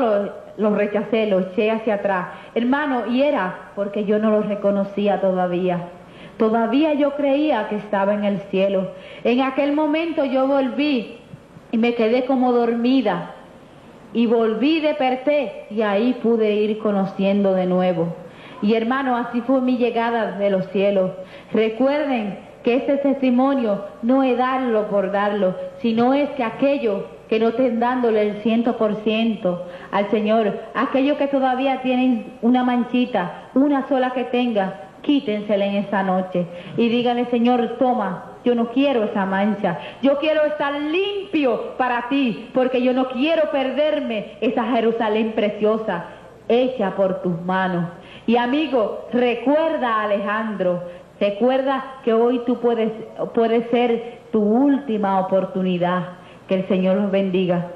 B: lo rechacé, lo eché hacia atrás. Hermano, y era porque yo no lo reconocía todavía. Todavía yo creía que estaba en el cielo. En aquel momento yo volví y me quedé como dormida. Y volví, desperté y ahí pude ir conociendo de nuevo. Y hermano, así fue mi llegada de los cielos. Recuerden que este testimonio no es darlo por darlo, sino es que aquellos que no estén dándole el 100% al Señor, aquellos que todavía tienen una manchita, una sola que tenga, quítensela en esa noche y díganle, Señor, toma, yo no quiero esa mancha, yo quiero estar limpio para ti, porque yo no quiero perderme esa Jerusalén preciosa, hecha por tus manos. Y amigo, recuerda a Alejandro, recuerda que hoy tú puedes ser tu última oportunidad. Que el Señor los bendiga.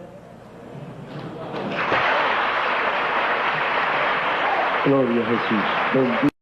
D: Gloria a Jesús. Bendito.